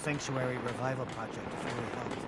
Sanctuary revival project if really helped.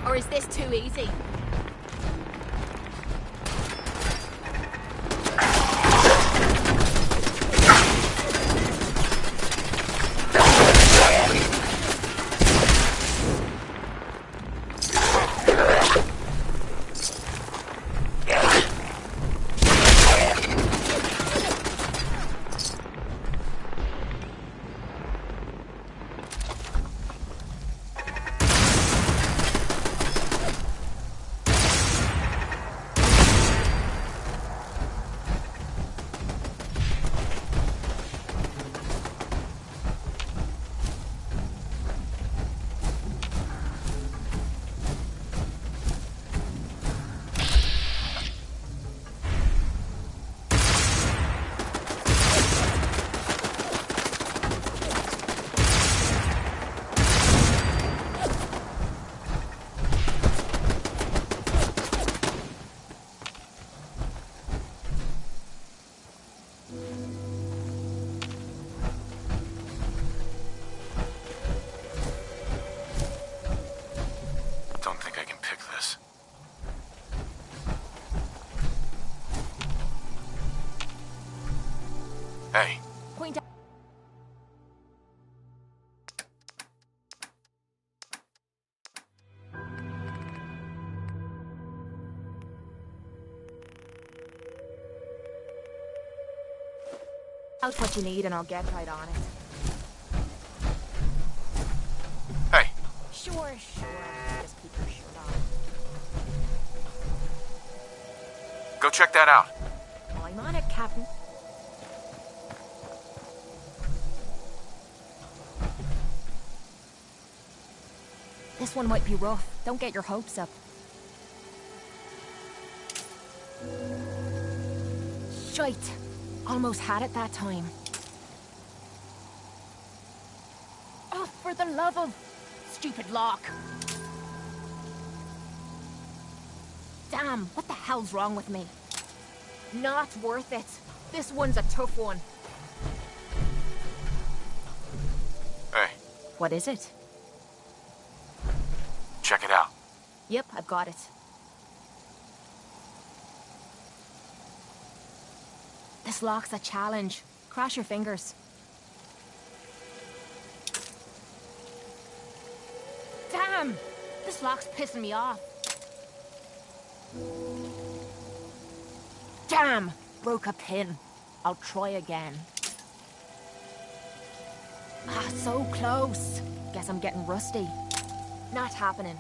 Or is this too easy? Hey. Point out. Out what you need and I'll get right on it. Hey. Sure. Just keep your shirt on. Go check that out. I'm on it, Captain. This one might be rough. Don't get your hopes up. Shite. Almost had it that time. Oh, for the love of... stupid lock. Damn, what the hell's wrong with me? Not worth it. This one's a tough one. What is it? Check it out. Yep, I've got it. This lock's a challenge. Cross your fingers. Damn! This lock's pissing me off. Damn! Broke a pin. I'll try again. Ah, so close. Guess I'm getting rusty. Not happening.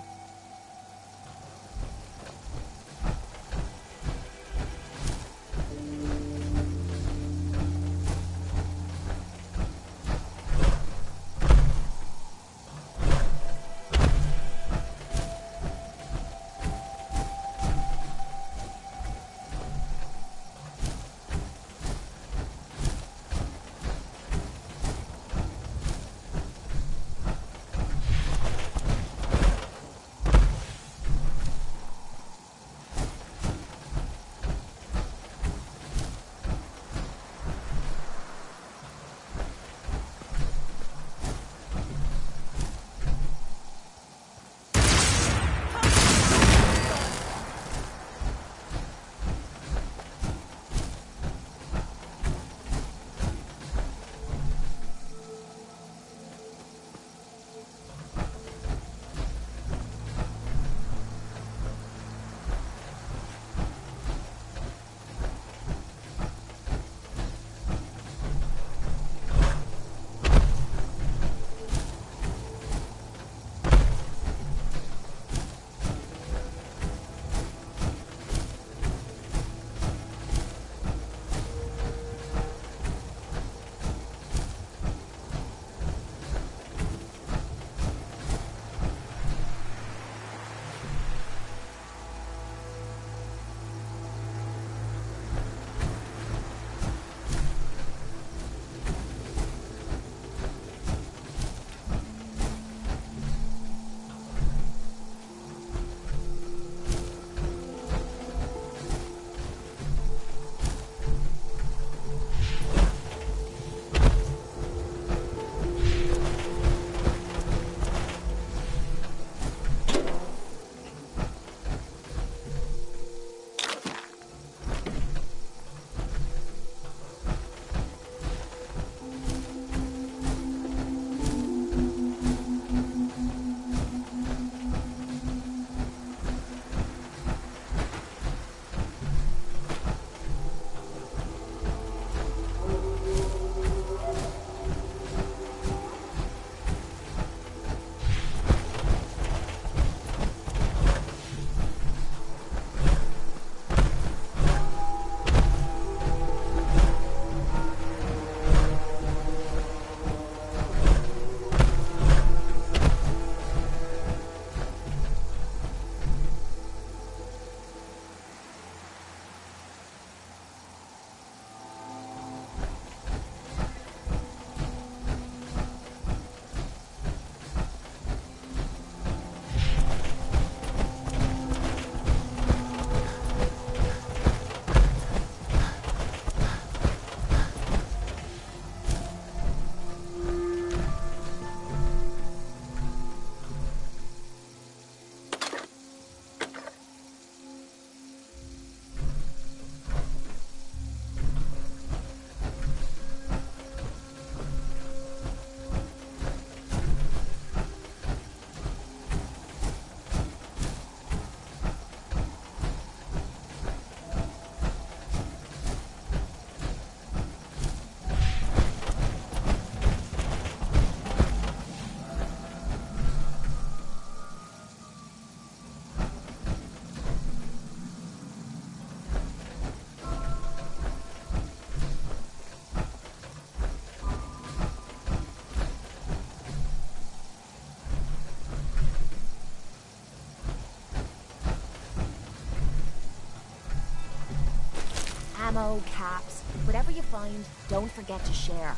Ammo, caps, whatever you find, don't forget to share.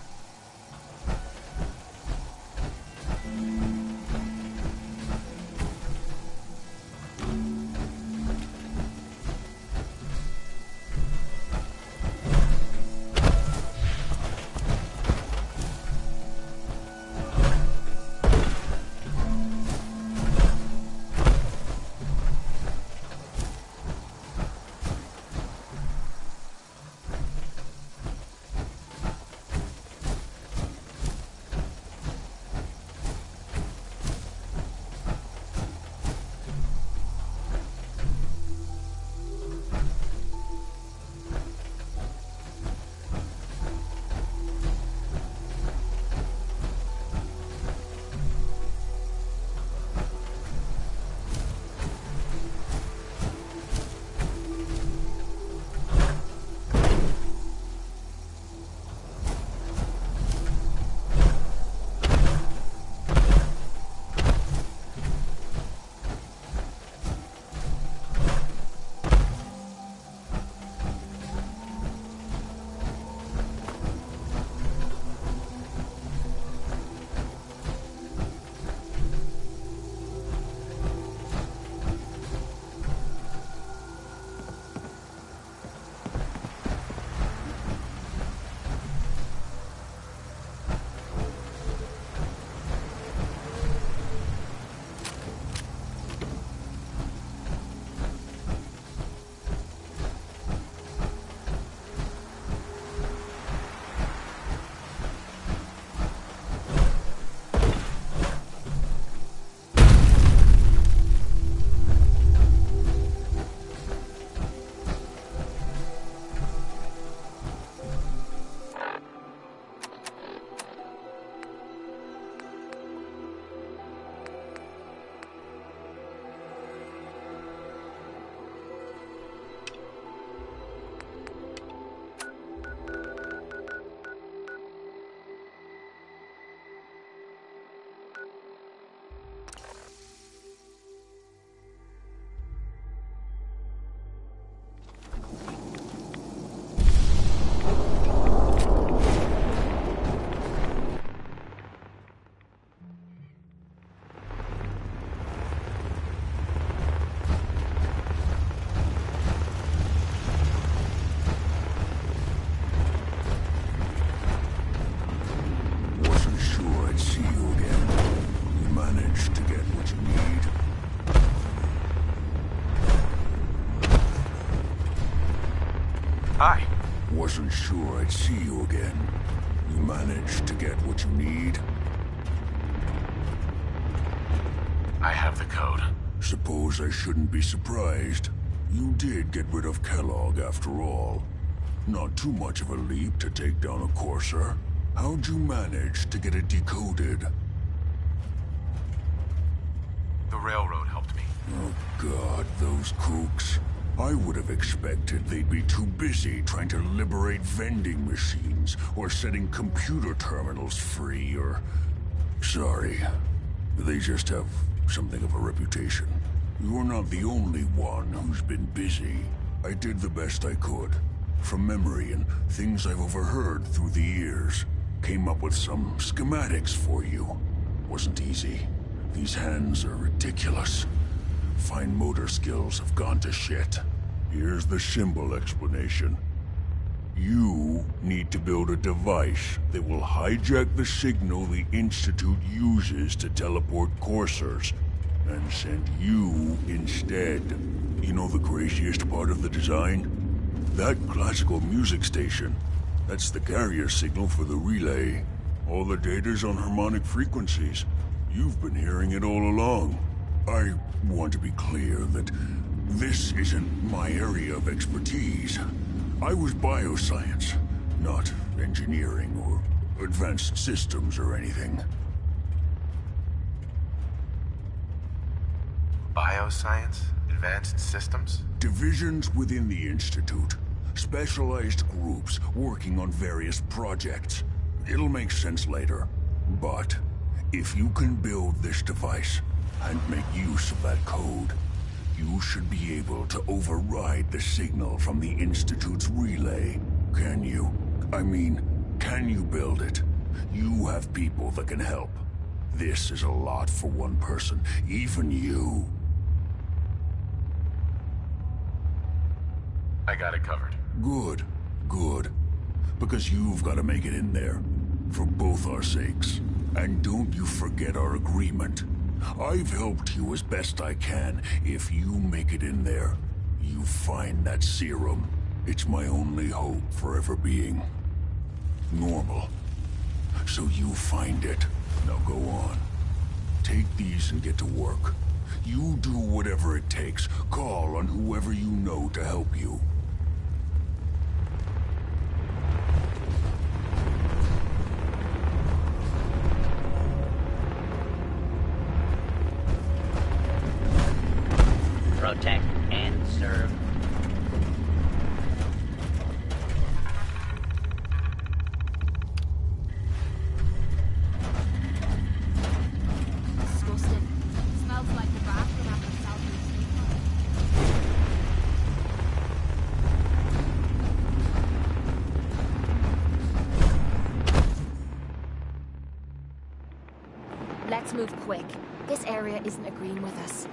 Wasn't sure I'd see you again. You managed to get what you need? I have the code. Suppose I shouldn't be surprised. You did get rid of Kellogg after all. Not too much of a leap to take down a Courser. How'd you manage to get it decoded? The railroad helped me. Oh God, those kooks. I would have expected they'd be too busy trying to liberate vending machines or setting computer terminals free or... Sorry. They just have something of a reputation. You're not the only one who's been busy. I did the best I could. From memory and things I've overheard through the years. Came up with some schematics for you. Wasn't easy. These hands are ridiculous. Fine motor skills have gone to shit. Here's the symbol explanation. You need to build a device that will hijack the signal the Institute uses to teleport coursers, and send you instead. You know the craziest part of the design? That classical music station. That's the carrier signal for the relay. All the data's on harmonic frequencies. You've been hearing it all along. I want to be clear that this isn't my area of expertise. I was bioscience, not engineering or advanced systems or anything. Bioscience? Advanced systems? Divisions within the Institute. Specialized groups working on various projects. It'll make sense later. But if you can build this device and make use of that code, you should be able to override the signal from the Institute's relay. Can you? I mean, can you build it? You have people that can help. This is a lot for one person, even you. I got it covered. Good, good. Because you've got to make it in there. For both our sakes. And don't you forget our agreement. I've helped you as best I can. If you make it in there, you find that serum. It's my only hope for ever being normal. So you find it. Now go on. Take these and get to work. You do whatever it takes. Call on whoever you know to help you. Protect and serve. Disgusting. Smells like the bathroom after Southeast State. Let's move quick. This area isn't agreeing with us.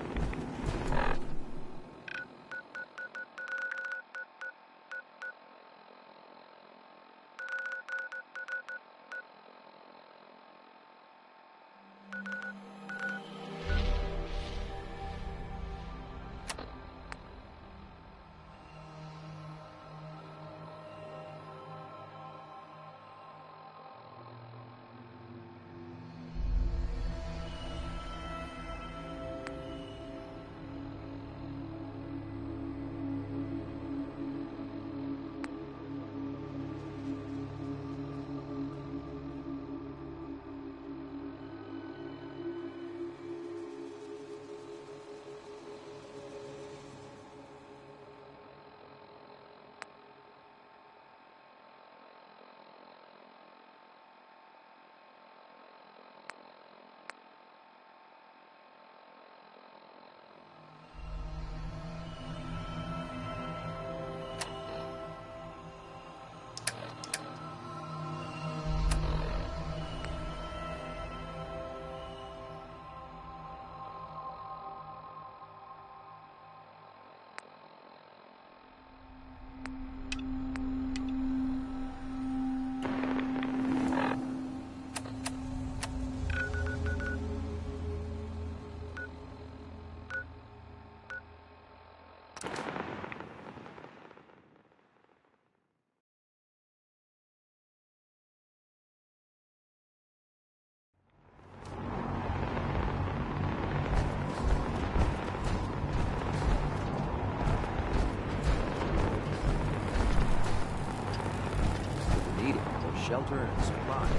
shelter and supplies.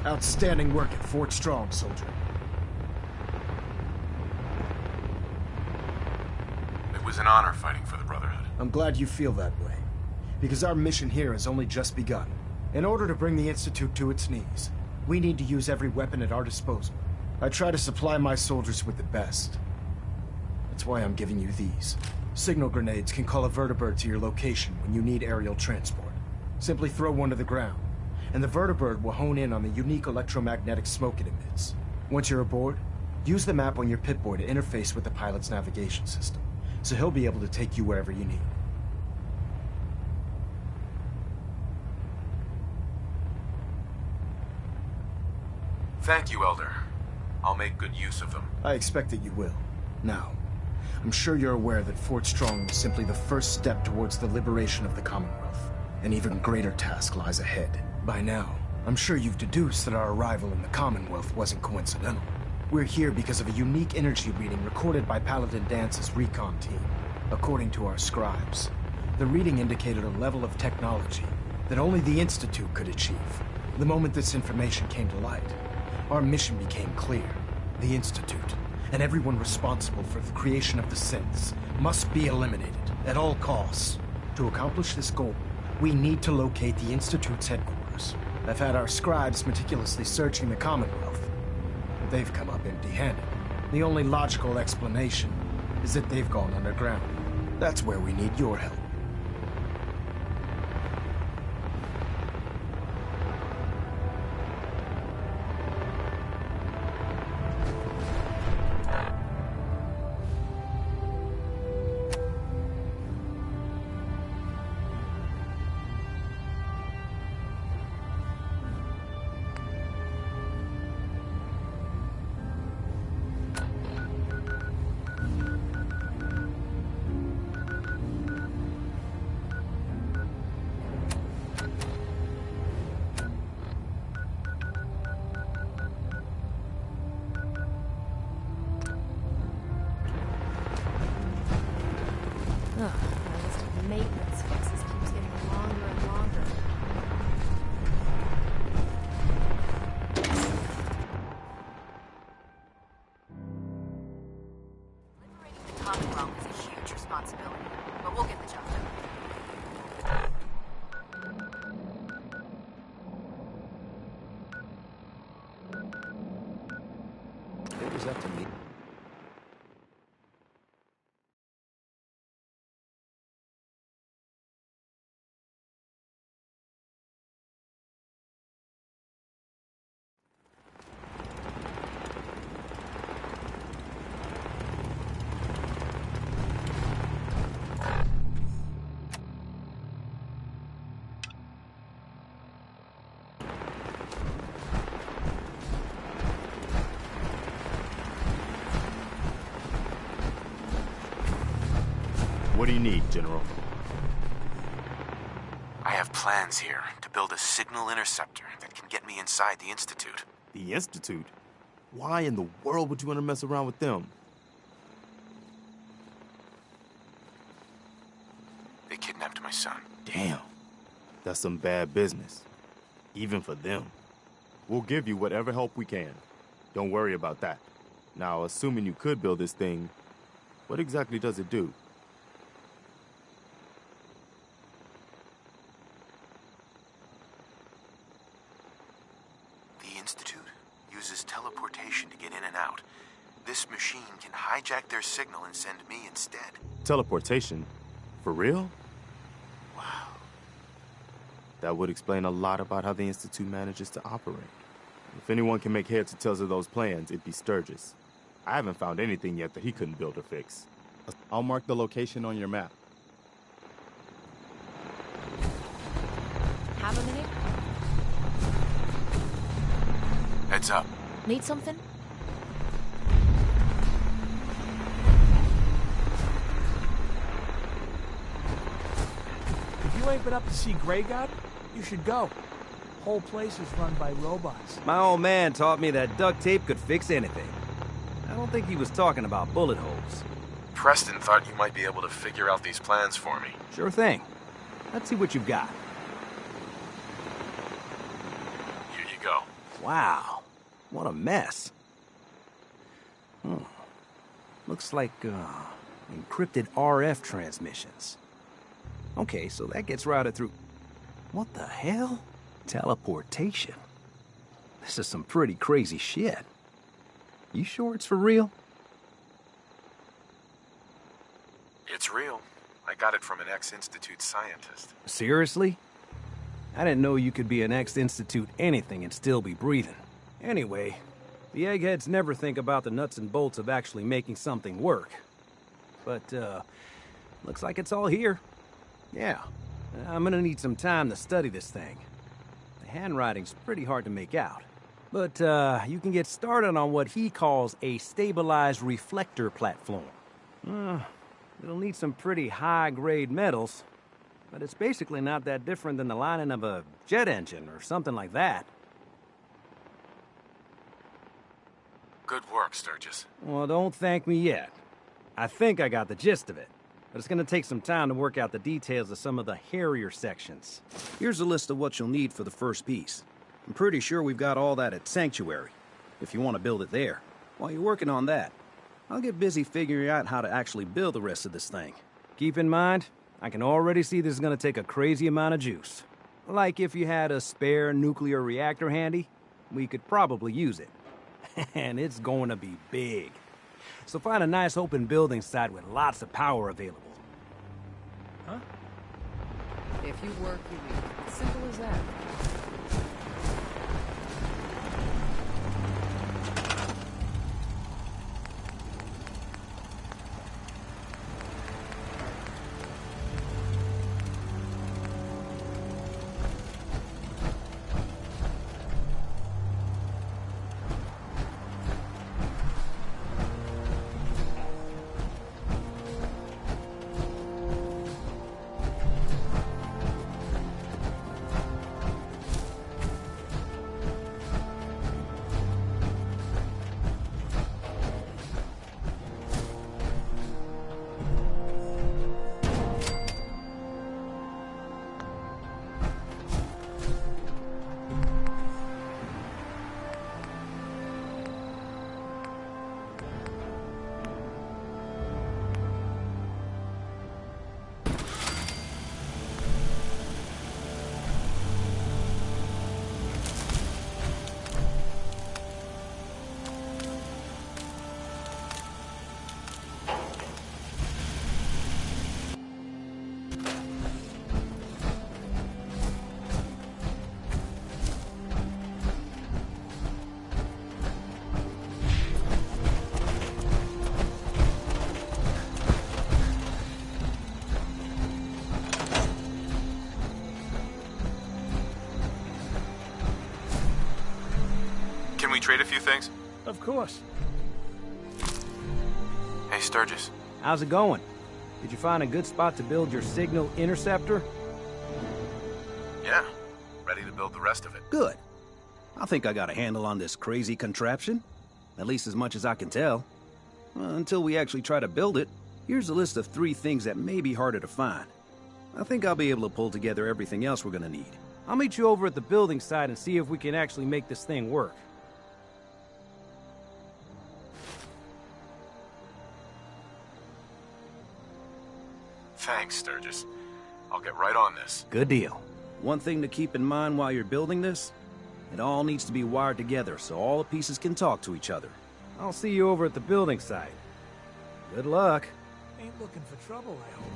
Outstanding work at Fort Strong, soldier. It was an honor fighting for the Brotherhood. I'm glad you feel that way, because our mission here has only just begun. In order to bring the Institute to its knees, we need to use every weapon at our disposal. I try to supply my soldiers with the best. That's why I'm giving you these. Signal grenades can call a vertibird to your location when you need aerial transport. Simply throw one to the ground, and the vertibird will hone in on the unique electromagnetic smoke it emits. Once you're aboard, use the map on your Pip-Boy to interface with the pilot's navigation system, so he'll be able to take you wherever you need. Thank you, Elder. I'll make good use of them. I expect that you will. Now, I'm sure you're aware that Fort Strong was simply the first step towards the liberation of the Commonwealth. An even greater task lies ahead. By now, I'm sure you've deduced that our arrival in the Commonwealth wasn't coincidental. We're here because of a unique energy reading recorded by Paladin Dance's recon team. According to our scribes, the reading indicated a level of technology that only the Institute could achieve. The moment this information came to light, our mission became clear. The Institute, and everyone responsible for the creation of the synths, must be eliminated at all costs. To accomplish this goal, we need to locate the Institute's headquarters. I've had our scribes meticulously searching the Commonwealth, but they've come up empty-handed. The only logical explanation is that they've gone underground. That's where we need your help. Ugh, my list of maintenance fixes keeps getting longer and longer. Liberating the Commonwealth is a huge responsibility, but we'll get the job done. It was up to me. What do you need, General? I have plans here to build a signal interceptor that can get me inside the Institute. The Institute? Why in the world would you want to mess around with them? They kidnapped my son. Damn. That's some bad business. Even for them. We'll give you whatever help we can. Don't worry about that. Now, assuming you could build this thing, what exactly does it do? The Institute uses teleportation to get in and out. This machine can hijack their signal and send me instead. Teleportation? For real? Wow. That would explain a lot about how the Institute manages to operate. If anyone can make heads or tails of those plans, it'd be Sturgis. I haven't found anything yet that he couldn't build or fix. I'll mark the location on your map. Have a minute? Heads up. Need something? If you ain't been up to see Grey God, you should go. Whole place is run by robots. My old man taught me that duct tape could fix anything. I don't think he was talking about bullet holes. Preston thought you might be able to figure out these plans for me. Sure thing. Let's see what you've got. Here you go. Wow. What a mess. Looks like, encrypted RF transmissions. Okay, so that gets routed through... What the hell? Teleportation. This is some pretty crazy shit. You sure it's for real? It's real. I got it from an ex-Institute scientist. Seriously? I didn't know you could be an ex-Institute anything and still be breathing. Anyway, the eggheads never think about the nuts and bolts of actually making something work. But, looks like it's all here. Yeah, I'm gonna need some time to study this thing. The handwriting's pretty hard to make out. But, you can get started on what he calls a stabilized reflector platform. It'll need some pretty high-grade metals, but it's basically not that different than the lining of a jet engine or something like that. Good work, Sturgis. Well, don't thank me yet. I think I got the gist of it, but it's gonna take some time to work out the details of some of the hairier sections. Here's a list of what you'll need for the first piece. I'm pretty sure we've got all that at Sanctuary, if you want to build it there. While you're working on that, I'll get busy figuring out how to actually build the rest of this thing. Keep in mind, I can already see this is gonna take a crazy amount of juice. Like if you had a spare nuclear reactor handy, we could probably use it. And it's going to be big. So find a nice open building site with lots of power available. Huh? If you work, you eat. Simple as that. Can we trade a few things? Of course. Hey, Sturgis. How's it going? Did you find a good spot to build your signal interceptor? Yeah. Ready to build the rest of it. Good. I think I got a handle on this crazy contraption. At least as much as I can tell. Until we actually try to build it, here's a list of 3 things that may be harder to find. I think I'll be able to pull together everything else we're gonna need. I'll meet you over at the building site and see if we can actually make this thing work. Thanks, Sturgis. I'll get right on this. Good deal. One thing to keep in mind while you're building this, it all needs to be wired together so all the pieces can talk to each other. I'll see you over at the building site. Good luck. Ain't looking for trouble, I hope.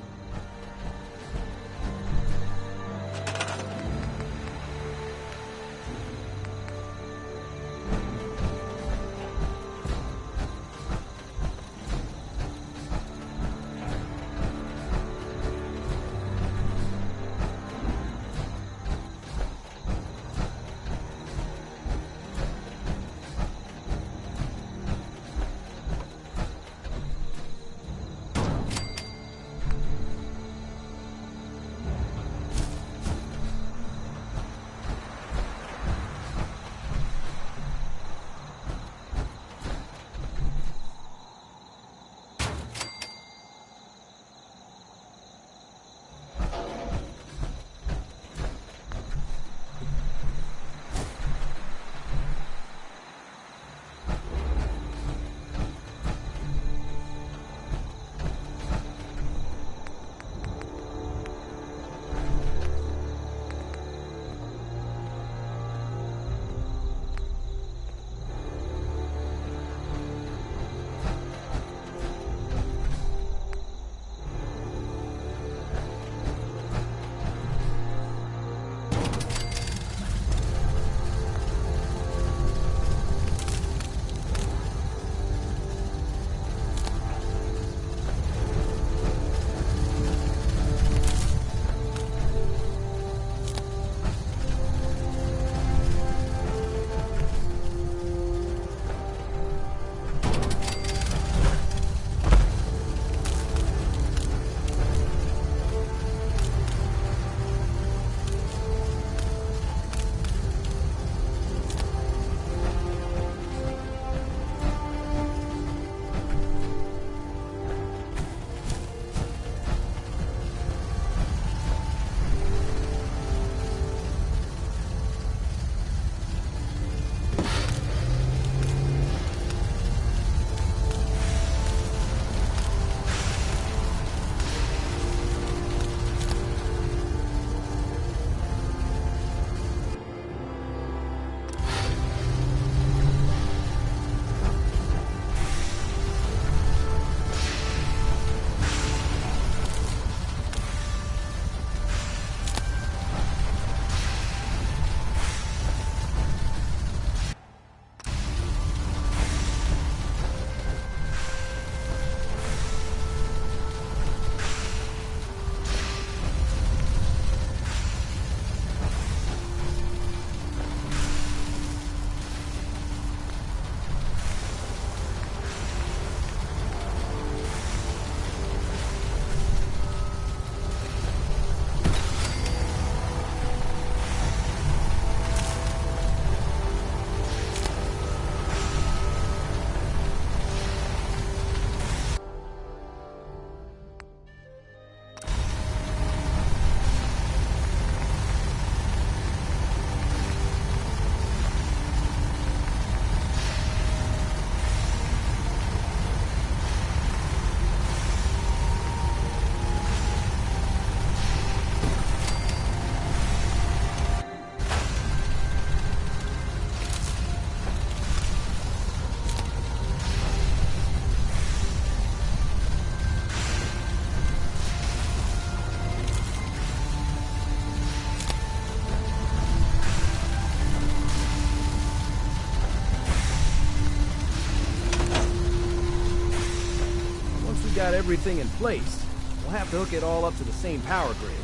everything in place, we'll have to hook it all up to the same power grid.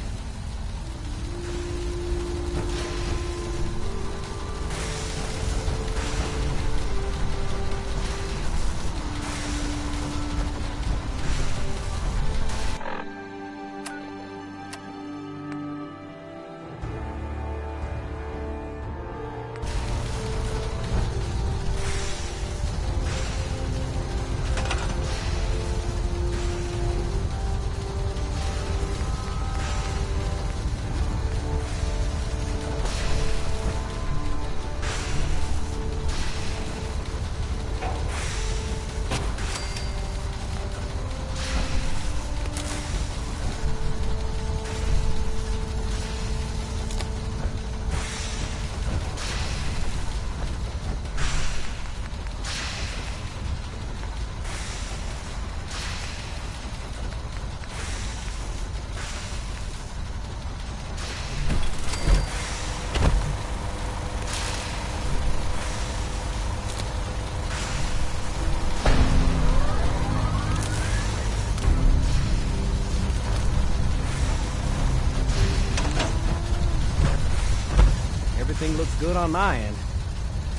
Everything looks good on my end.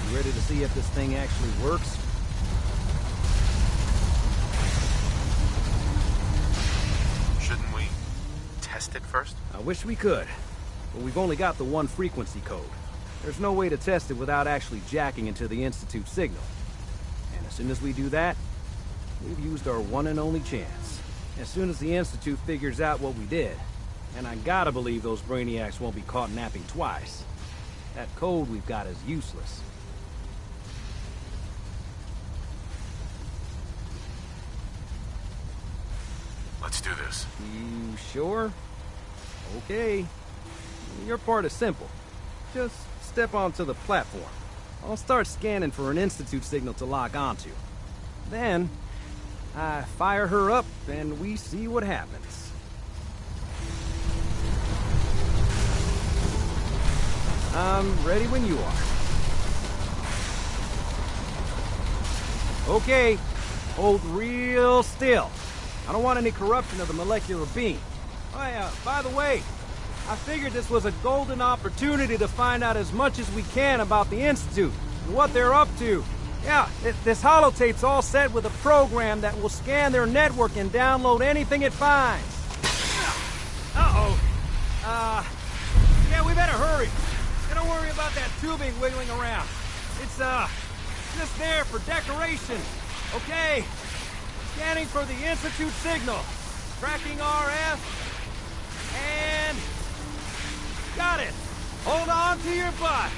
You ready to see if this thing actually works? Shouldn't we test it first? I wish we could, but we've only got the one frequency code. There's no way to test it without actually jacking into the Institute signal. And as soon as we do that, we've used our one and only chance. As soon as the Institute figures out what we did, and I gotta believe those brainiacs won't be caught napping twice, that code we've got is useless. Let's do this. You sure? Okay. Your part is simple. Just step onto the platform. I'll start scanning for an Institute signal to lock onto. Then, I fire her up and we see what happens. I'm ready when you are. Okay, hold real still. I don't want any corruption of the molecular beam. Oh yeah, by the way, I figured this was a golden opportunity to find out as much as we can about the Institute and what they're up to. Yeah, this holotape's all set with a program that will scan their network and download anything it finds. Uh-oh. Yeah, we better hurry. Don't worry about that tubing wiggling around. It's, just there for decoration. Okay. Scanning for the Institute signal. Tracking RF. And... got it. Hold on to your butt.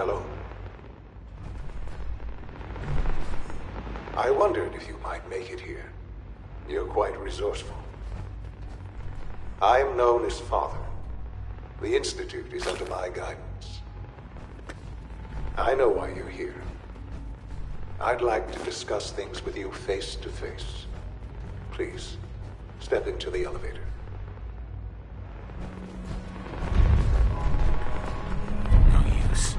Hello. I wondered if you might make it here. You're quite resourceful. I'm known as Father. The Institute is under my guidance. I know why you're here. I'd like to discuss things with you face to face. Please, step into the elevator. No use.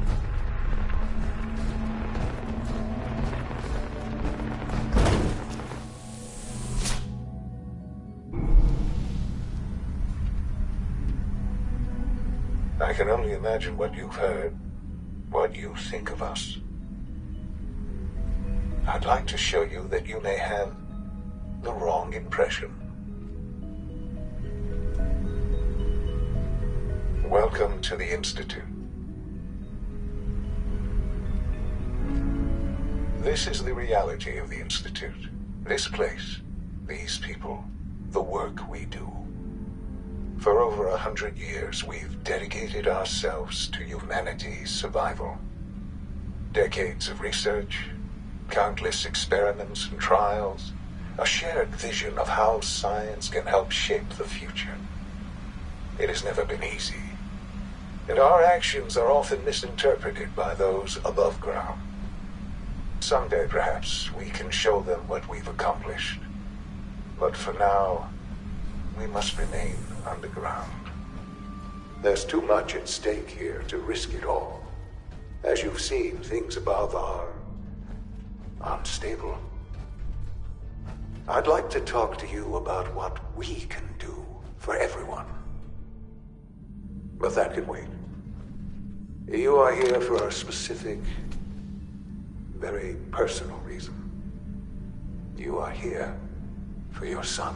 I can only imagine what you've heard, what you think of us. I'd like to show you that you may have the wrong impression. Welcome to the Institute. This is the reality of the Institute. This place, these people, the work we do. For over 100 years, we've dedicated ourselves to humanity's survival. Decades of research, countless experiments and trials, a shared vision of how science can help shape the future. It has never been easy, and our actions are often misinterpreted by those above ground. Someday, perhaps, we can show them what we've accomplished. But for now, we must remain underground. There's too much at stake here to risk it all. As you've seen, things above are unstable. I'd like to talk to you about what we can do for everyone. But that can wait. You are here for a specific, very personal reason. You are here for your son.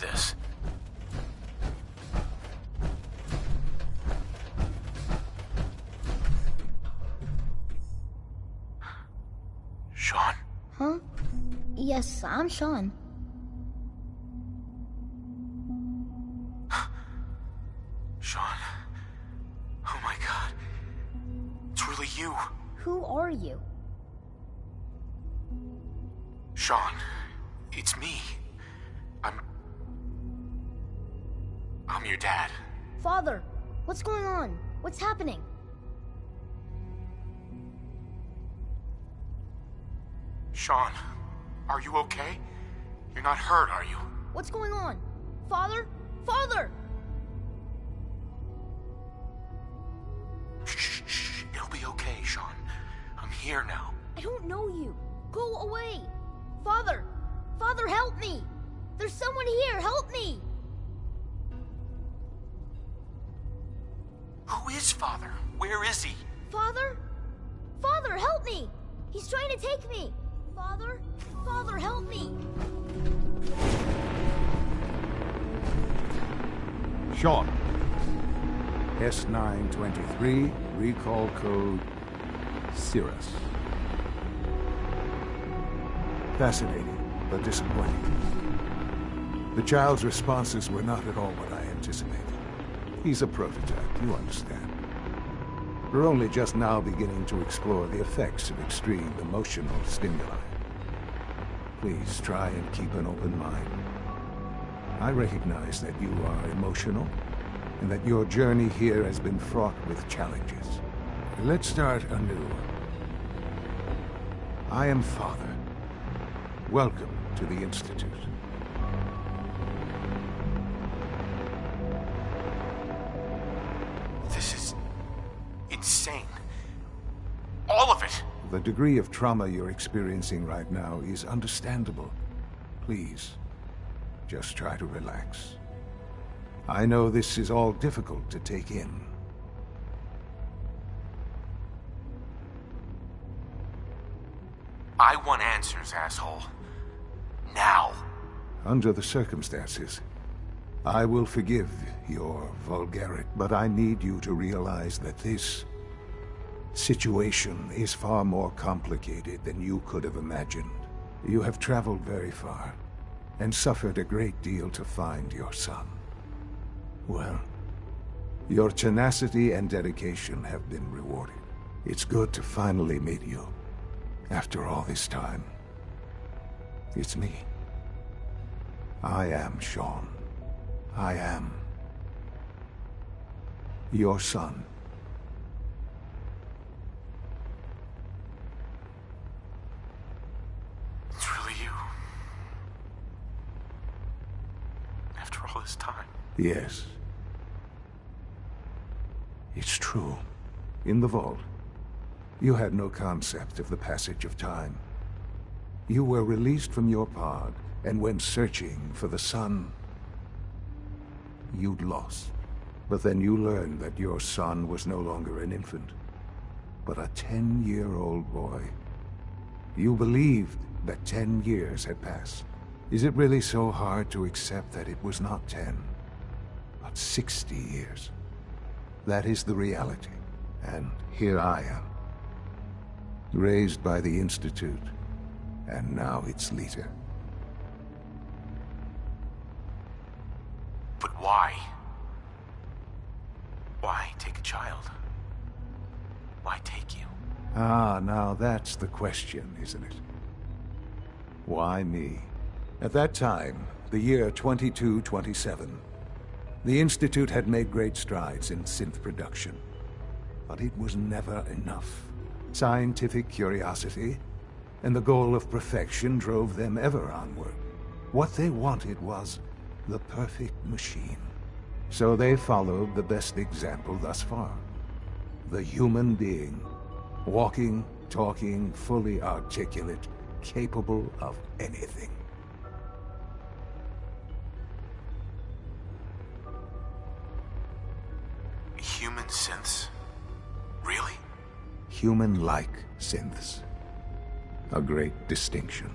This. Sean? Huh? Yes, I'm Sean. Sean? Oh my God. It's really you. Who are you? Sean, it's me. I'm your dad. Father, what's going on? What's happening? Sean, are you okay? You're not hurt, are you? What's going on? Father? Father! Shh, shh. It'll be okay, Sean. I'm here now. I don't know you. Go away. Father! Father, help me! There's someone here. Help me! Who is Father? Where is he? Father? Father, help me! He's trying to take me! Father? Father, help me! Sean. S923, recall code Cirrus. Fascinating, but disappointing. The child's responses were not at all what I anticipated. He's a prototype, you understand. We're only just now beginning to explore the effects of extreme emotional stimuli. Please try and keep an open mind. I recognize that you are emotional, and that your journey here has been fraught with challenges. Let's start anew. I am Father. Welcome to the Institute. This is insane. All of it. The degree of trauma you're experiencing right now is understandable. Please, just try to relax. I know this is all difficult to take in. I want answers, asshole. Now. Under the circumstances, I will forgive your vulgarity, but I need you to realize that this situation is far more complicated than you could have imagined. You have traveled very far, and suffered a great deal to find your son. Well, your tenacity and dedication have been rewarded. It's good to finally meet you, after all this time. It's me. I am Shaun. I am your son. It's really you. After all this time. Yes. It's true. In the vault, you had no concept of the passage of time. You were released from your pod and went searching for the son you'd lost. But then you learned that your son was no longer an infant, but a 10-year-old boy. You believed that 10 years had passed. Is it really so hard to accept that it was not 10, but 60 years? That is the reality. And here I am, raised by the Institute, and now its leader. But why? Why take a child? Why take you? Ah, now that's the question, isn't it? Why me? At that time, the year 2227, the Institute had made great strides in synth production. But it was never enough. Scientific curiosity and the goal of perfection drove them ever onward. What they wanted was the perfect machine. So they followed the best example thus far. The human being. Walking, talking, fully articulate, capable of anything. Human synths? Really? Human-like synths. A great distinction.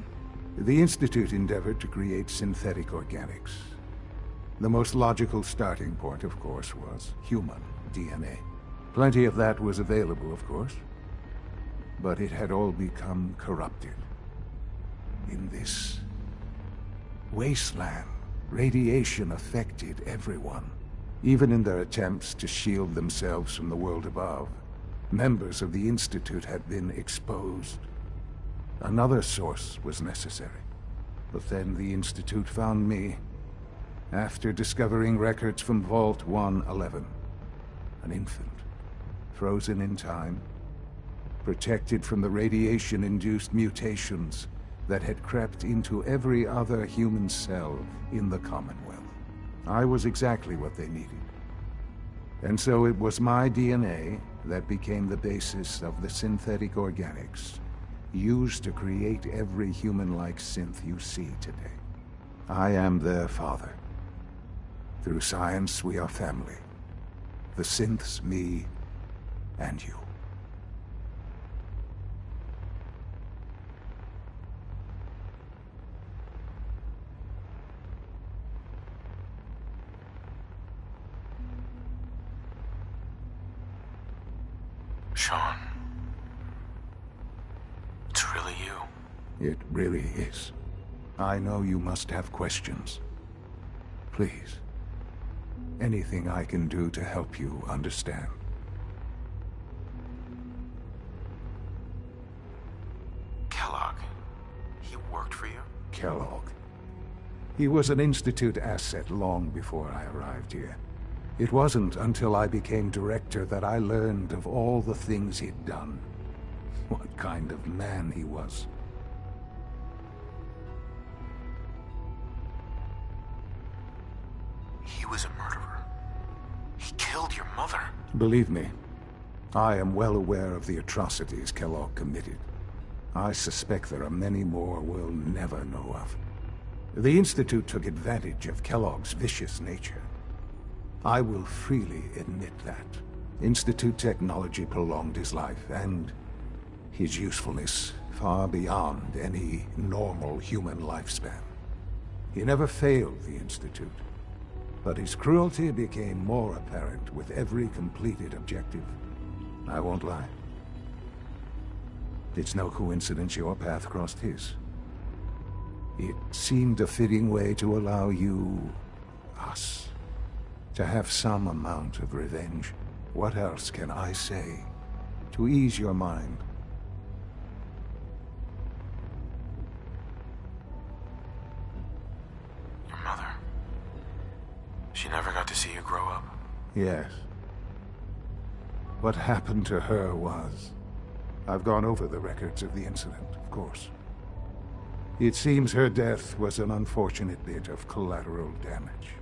The Institute endeavored to create synthetic organics. The most logical starting point, of course, was human DNA. Plenty of that was available, of course. But it had all become corrupted. In this wasteland, radiation affected everyone. Even in their attempts to shield themselves from the world above, members of the Institute had been exposed. Another source was necessary. But then the Institute found me, after discovering records from Vault 111. An infant, frozen in time, protected from the radiation-induced mutations that had crept into every other human cell in the Commonwealth. I was exactly what they needed. And so it was my DNA that became the basis of the synthetic organics used to create every human-like synth you see today. I am their father. Through science, we are family. The synths, me, and you. Shaun. It's really you. It really is. I know you must have questions. Please. Anything I can do to help you understand. Kellogg. He worked for you? Kellogg. He was an Institute asset long before I arrived here. It wasn't until I became director that I learned of all the things he'd done. What kind of man he was. He was a murderer. He killed your mother. Believe me, I am well aware of the atrocities Kellogg committed. I suspect there are many more we'll never know of. The Institute took advantage of Kellogg's vicious nature. I will freely admit that. Institute technology prolonged his life, and his usefulness far beyond any normal human lifespan. He never failed the Institute, but his cruelty became more apparent with every completed objective. I won't lie. It's no coincidence your path crossed his. It seemed a fitting way to allow you, us, to have some amount of revenge. What else can I say to ease your mind? Your mother. She never got to see you grow up. Yes. What happened to her was... I've gone over the records of the incident, of course. It seems her death was an unfortunate bit of collateral damage.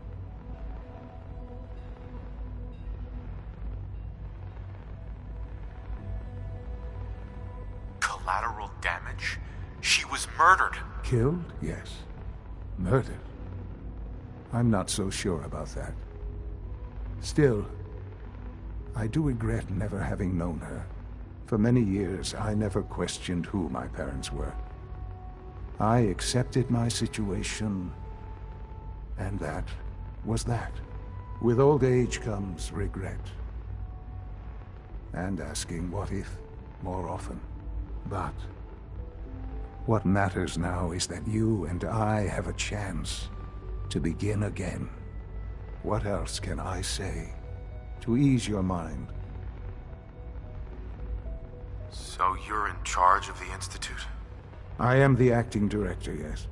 Collateral damage? She was murdered. Killed? Yes. Murdered? I'm not so sure about that. Still, I do regret never having known her. For many years, I never questioned who my parents were. I accepted my situation, and that was that. With old age comes regret. And asking what if more often. But what matters now is that you and I have a chance to begin again. What else can I say to ease your mind? So you're in charge of the Institute? I am the acting director, yes.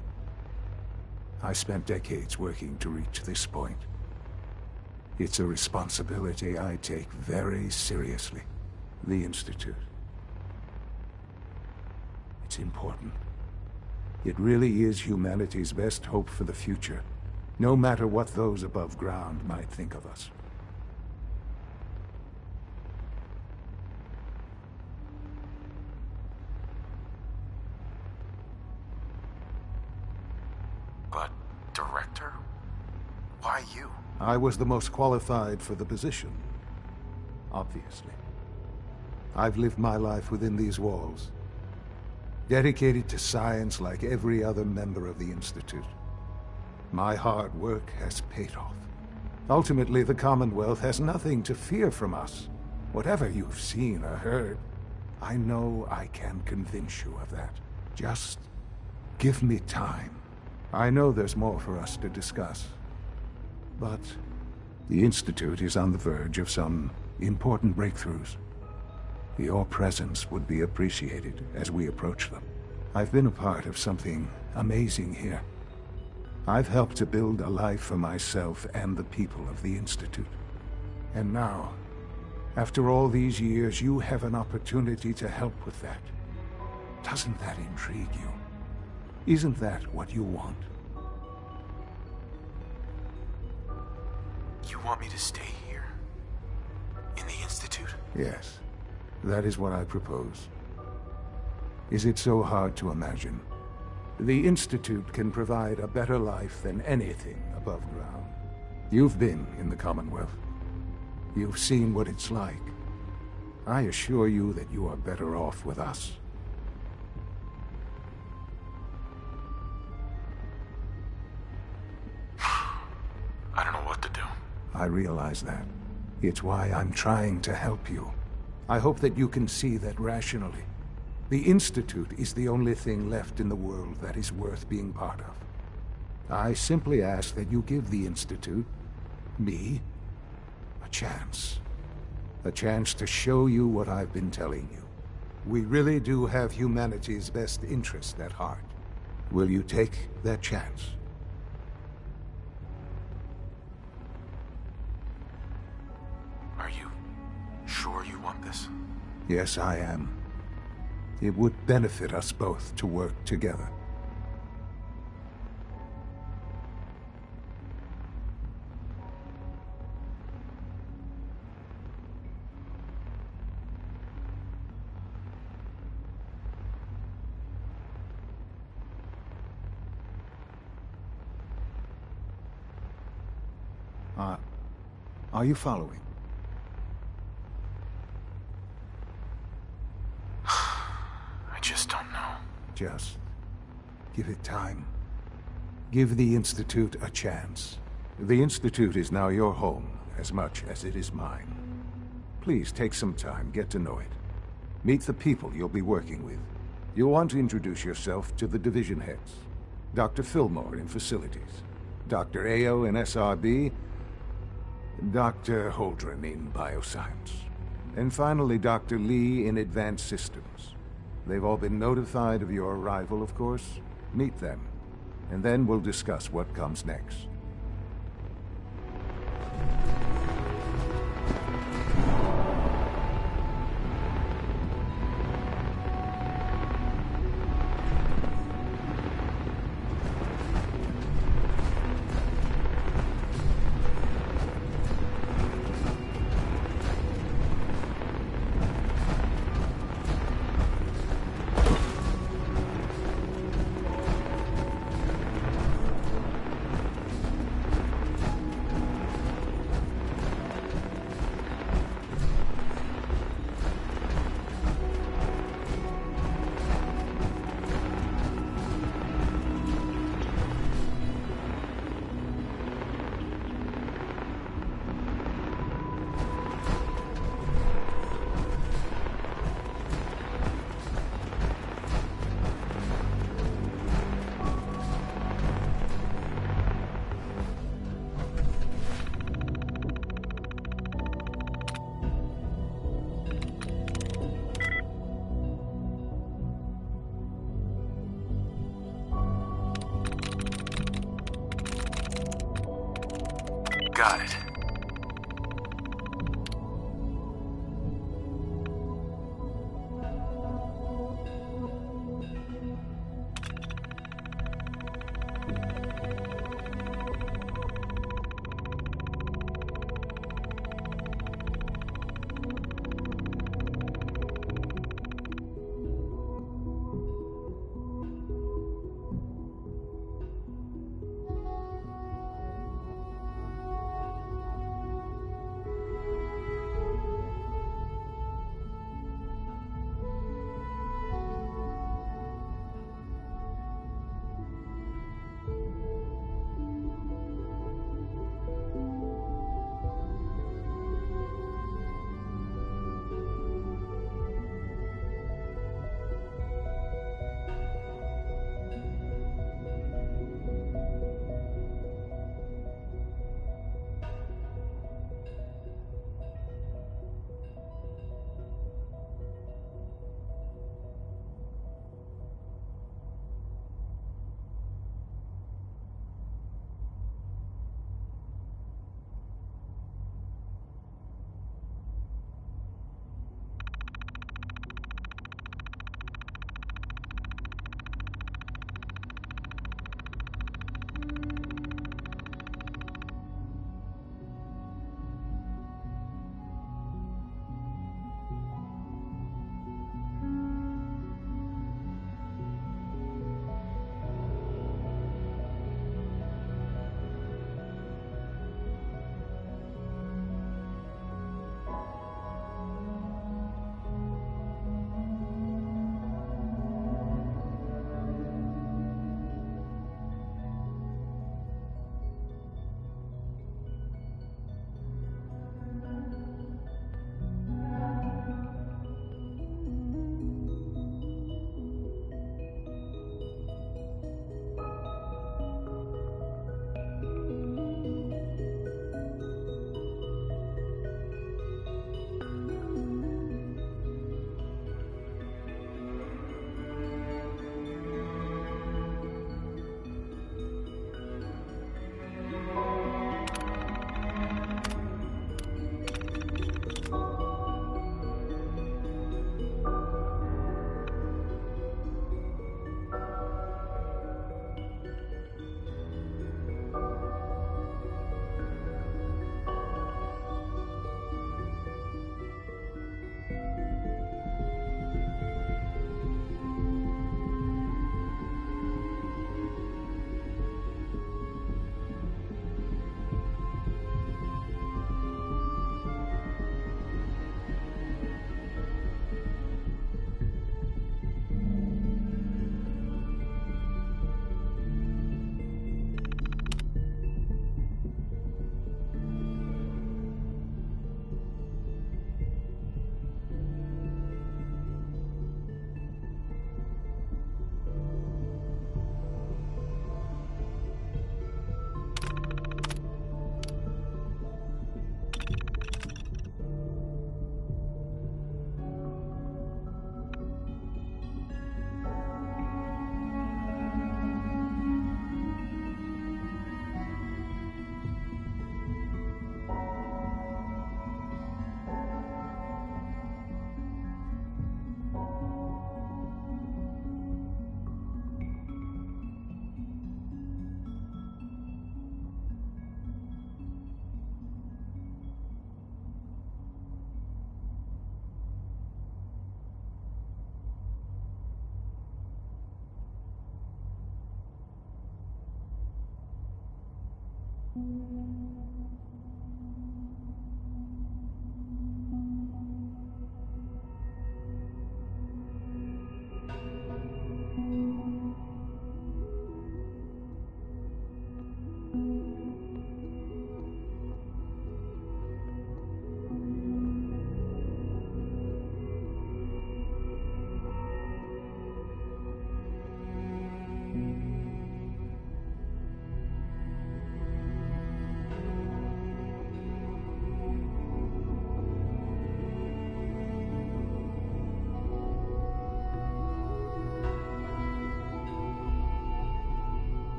I spent decades working to reach this point. It's a responsibility I take very seriously. The Institute. It's important. It really is humanity's best hope for the future, no matter what those above ground might think of us. But, Director? Why you? I was the most qualified for the position, obviously. I've lived my life within these walls, dedicated to science like every other member of the Institute. My hard work has paid off. Ultimately, the Commonwealth has nothing to fear from us. Whatever you've seen or heard, I know I can convince you of that. Just give me time. I know there's more for us to discuss. But the Institute is on the verge of some important breakthroughs. Your presence would be appreciated as we approach them. I've been a part of something amazing here. I've helped to build a life for myself and the people of the Institute. And now, after all these years, you have an opportunity to help with that. Doesn't that intrigue you? Isn't that what you want? You want me to stay here? In the Institute? Yes. That is what I propose. Is it so hard to imagine? The Institute can provide a better life than anything above ground. You've been in the Commonwealth. You've seen what it's like. I assure you that you are better off with us. I don't know what to do. I realize that. It's why I'm trying to help you. I hope that you can see that rationally. The Institute is the only thing left in the world that is worth being part of. I simply ask that you give the Institute, me, a chance. A chance to show you what I've been telling you. We really do have humanity's best interest at heart. Will you take that chance? Are you sure you want this? Yes, I am. It would benefit us both to work together. Are you following? I just don't know. Just give it time. Give the Institute a chance. The Institute is now your home, as much as it is mine. Please take some time, get to know it. Meet the people you'll be working with. You'll want to introduce yourself to the division heads. Dr. Fillmore in Facilities, Dr. Ayo in SRB, Dr. Holdren in Bioscience, and finally Dr. Lee in Advanced Systems. They've all been notified of your arrival, of course. Meet them, and then we'll discuss what comes next.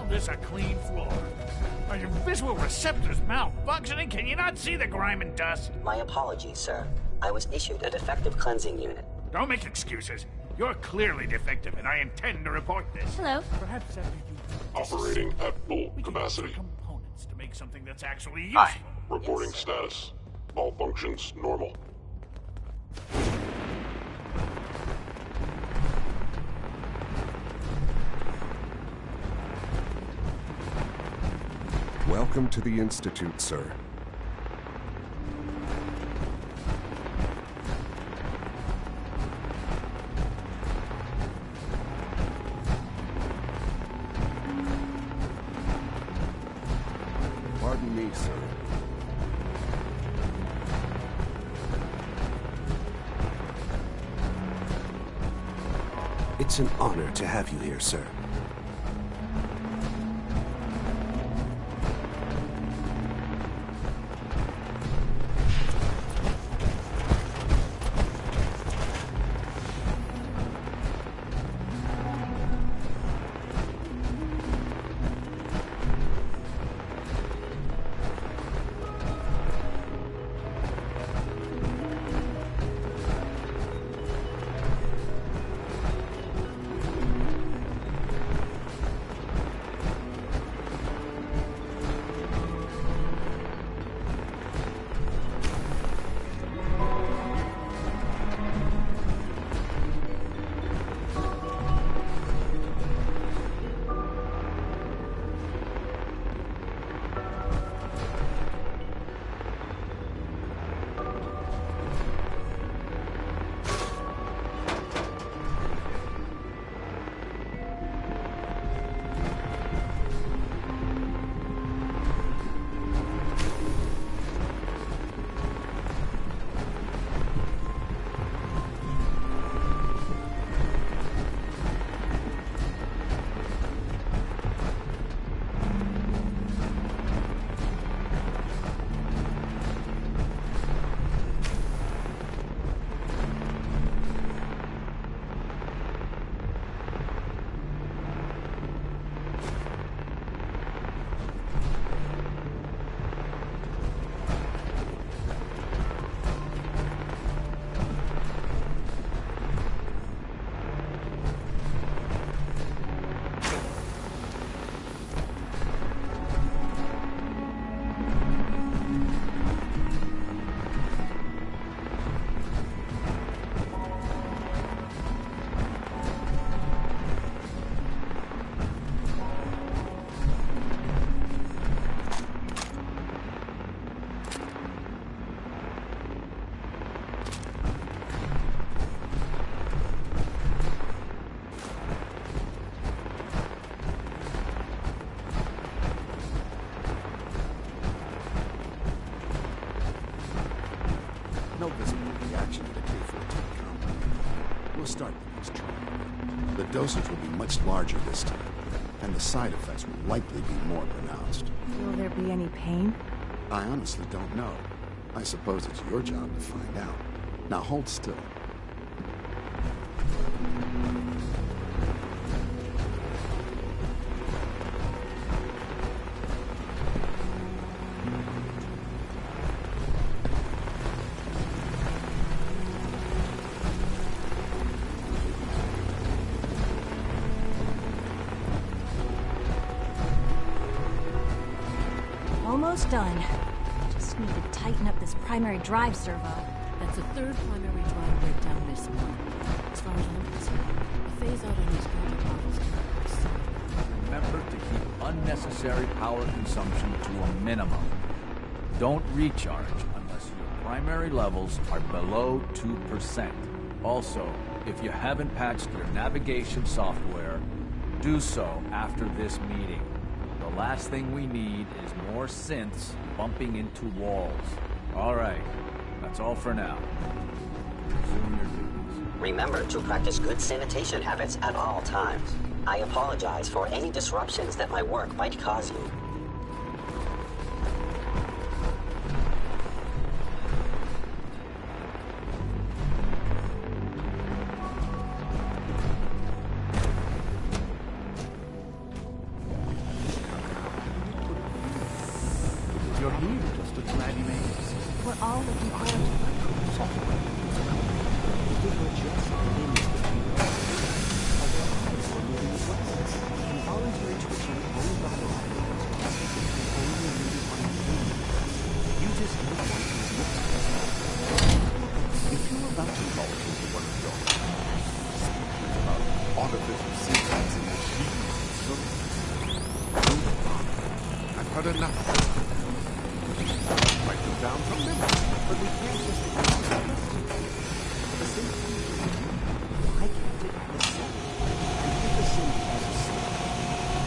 This a clean floor. Are your visual receptors malfunctioning? Can you not see the grime and dust? My apologies, sir. I was issued a defective cleansing unit. Don't make excuses. You're clearly defective, and I intend to report this. Hello. Perhaps after you Operating at full capacity. components to make something that's actually useful. Hi. Reporting status. All functions normal. Welcome to the Institute, sir. Pardon me, sir. It's an honor to have you here, sir. dosage will be much larger this time, and the side effects will likely be more pronounced. Will there be any pain? I honestly don't know. I suppose it's your job to find out. Now hold still. Almost done. Just need to tighten up this primary drive servo. That's the third primary drive breakdown this month. As far as I'm concerned, the phase-out on these counter models can Remember to keep unnecessary power consumption to a minimum. Don't recharge unless your primary levels are below 2%. Also, if you haven't patched your navigation software, do so after this meeting. The last thing we need is more synths bumping into walls. All right, that's all for now. Resume your duties. Remember to practice good sanitation habits at all times. I apologize for any disruptions that my work might cause you. You're here just as glad you made it. We're all looking forward to it. If you're about to launch into one of your about artificial syntax and machines, I've heard enough. Write them down from memory, but we can't just ignore them. At the same time, why can't it have a soul? And if the soul has a soul,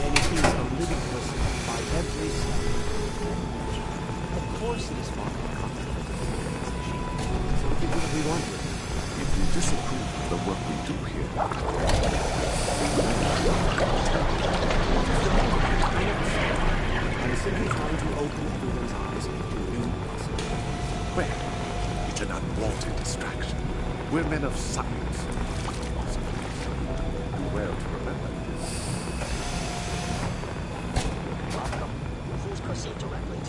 then it is a living person by every step. Of course it is far more complicated than the organization. So you will be wondering, if you disapprove of the work we do here, I'm simply trying to open everyone's eyes to new possibilities. Well, it's an unwanted distraction. We're men of science. Do well to remember this. Welcome. Please proceed directly to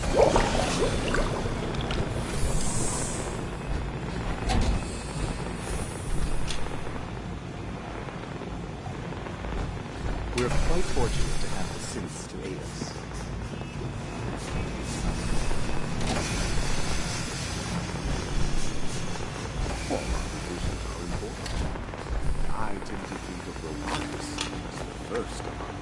We're quite fortunate to have the synths to aid us. I tend to think of robotics as the first among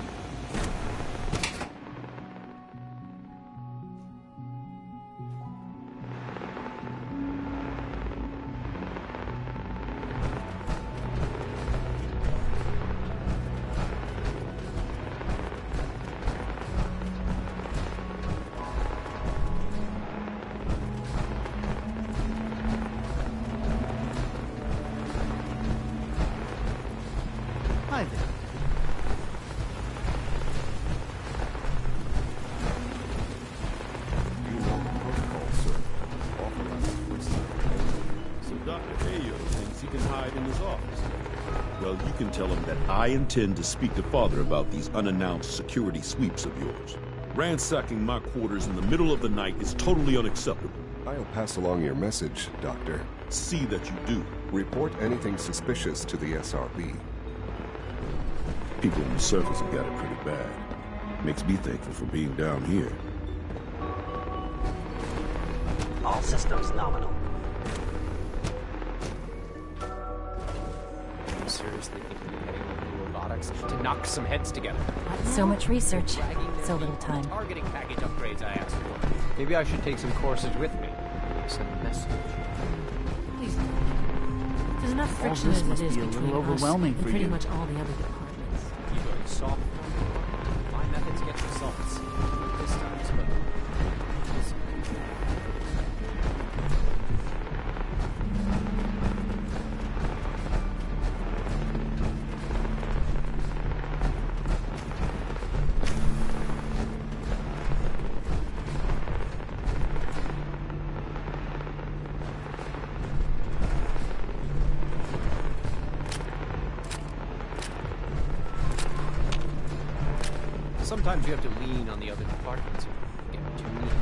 Hi there. You know the protocol, sir. Authorized footsteps. So Dr. Ayo thinks he can hide in his office. Well, you can tell him that I intend to speak to Father about these unannounced security sweeps of yours. Ransacking my quarters in the middle of the night is totally unacceptable. I'll pass along your message, Doctor. See that you do. Report anything suspicious to the SRB. People on the surface have got it pretty bad. Makes me thankful for being down here. all systems nominal. You seriously think we're getting new robotics to knock some heads together? So much research, so little time. Targeting package upgrades I asked for. Maybe I should take some courses with me. Send a message. Please don't. There's enough friction as it is between us and pretty much all the other departments. You going soft? My methods get results. This time it's about... Sometimes you have to lean on the other departments. Get too neat.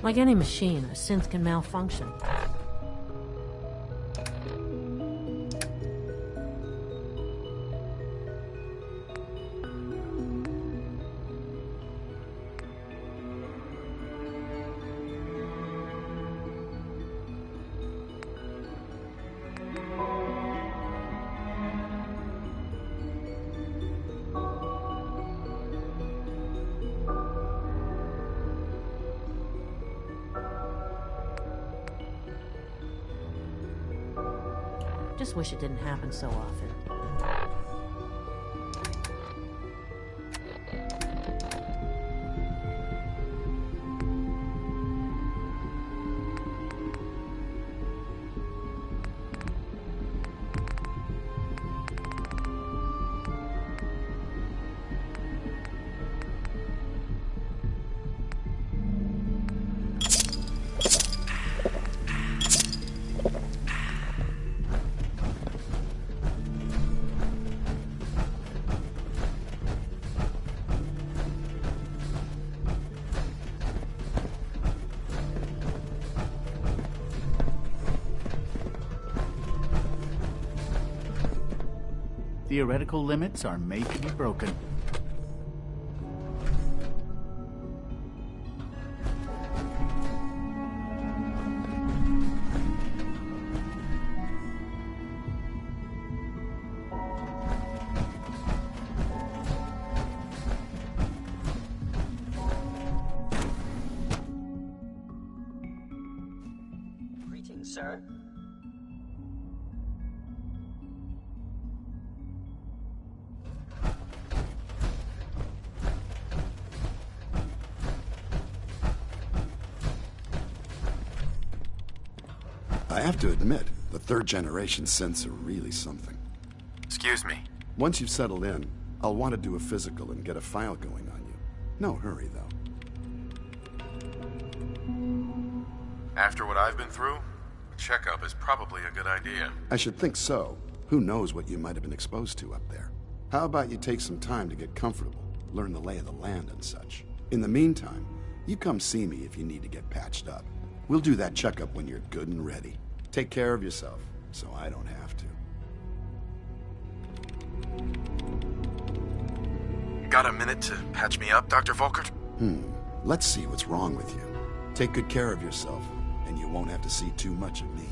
Like any machine, a synth can malfunction. Just wish it didn't happen so often. Theoretical limits are made to be broken. Greetings, sir. I have to admit, the third-generation synths are really something. Excuse me. Once you've settled in, I'll want to do a physical and get a file going on you. No hurry, though. After what I've been through, a checkup is probably a good idea. I should think so. Who knows what you might have been exposed to up there? How about you take some time to get comfortable, learn the lay of the land and such. In the meantime, you come see me if you need to get patched up. We'll do that checkup when you're good and ready. Take care of yourself, so I don't have to. Got a minute to patch me up, Dr. Volkert? Let's see what's wrong with you. Take good care of yourself, and you won't have to see too much of me.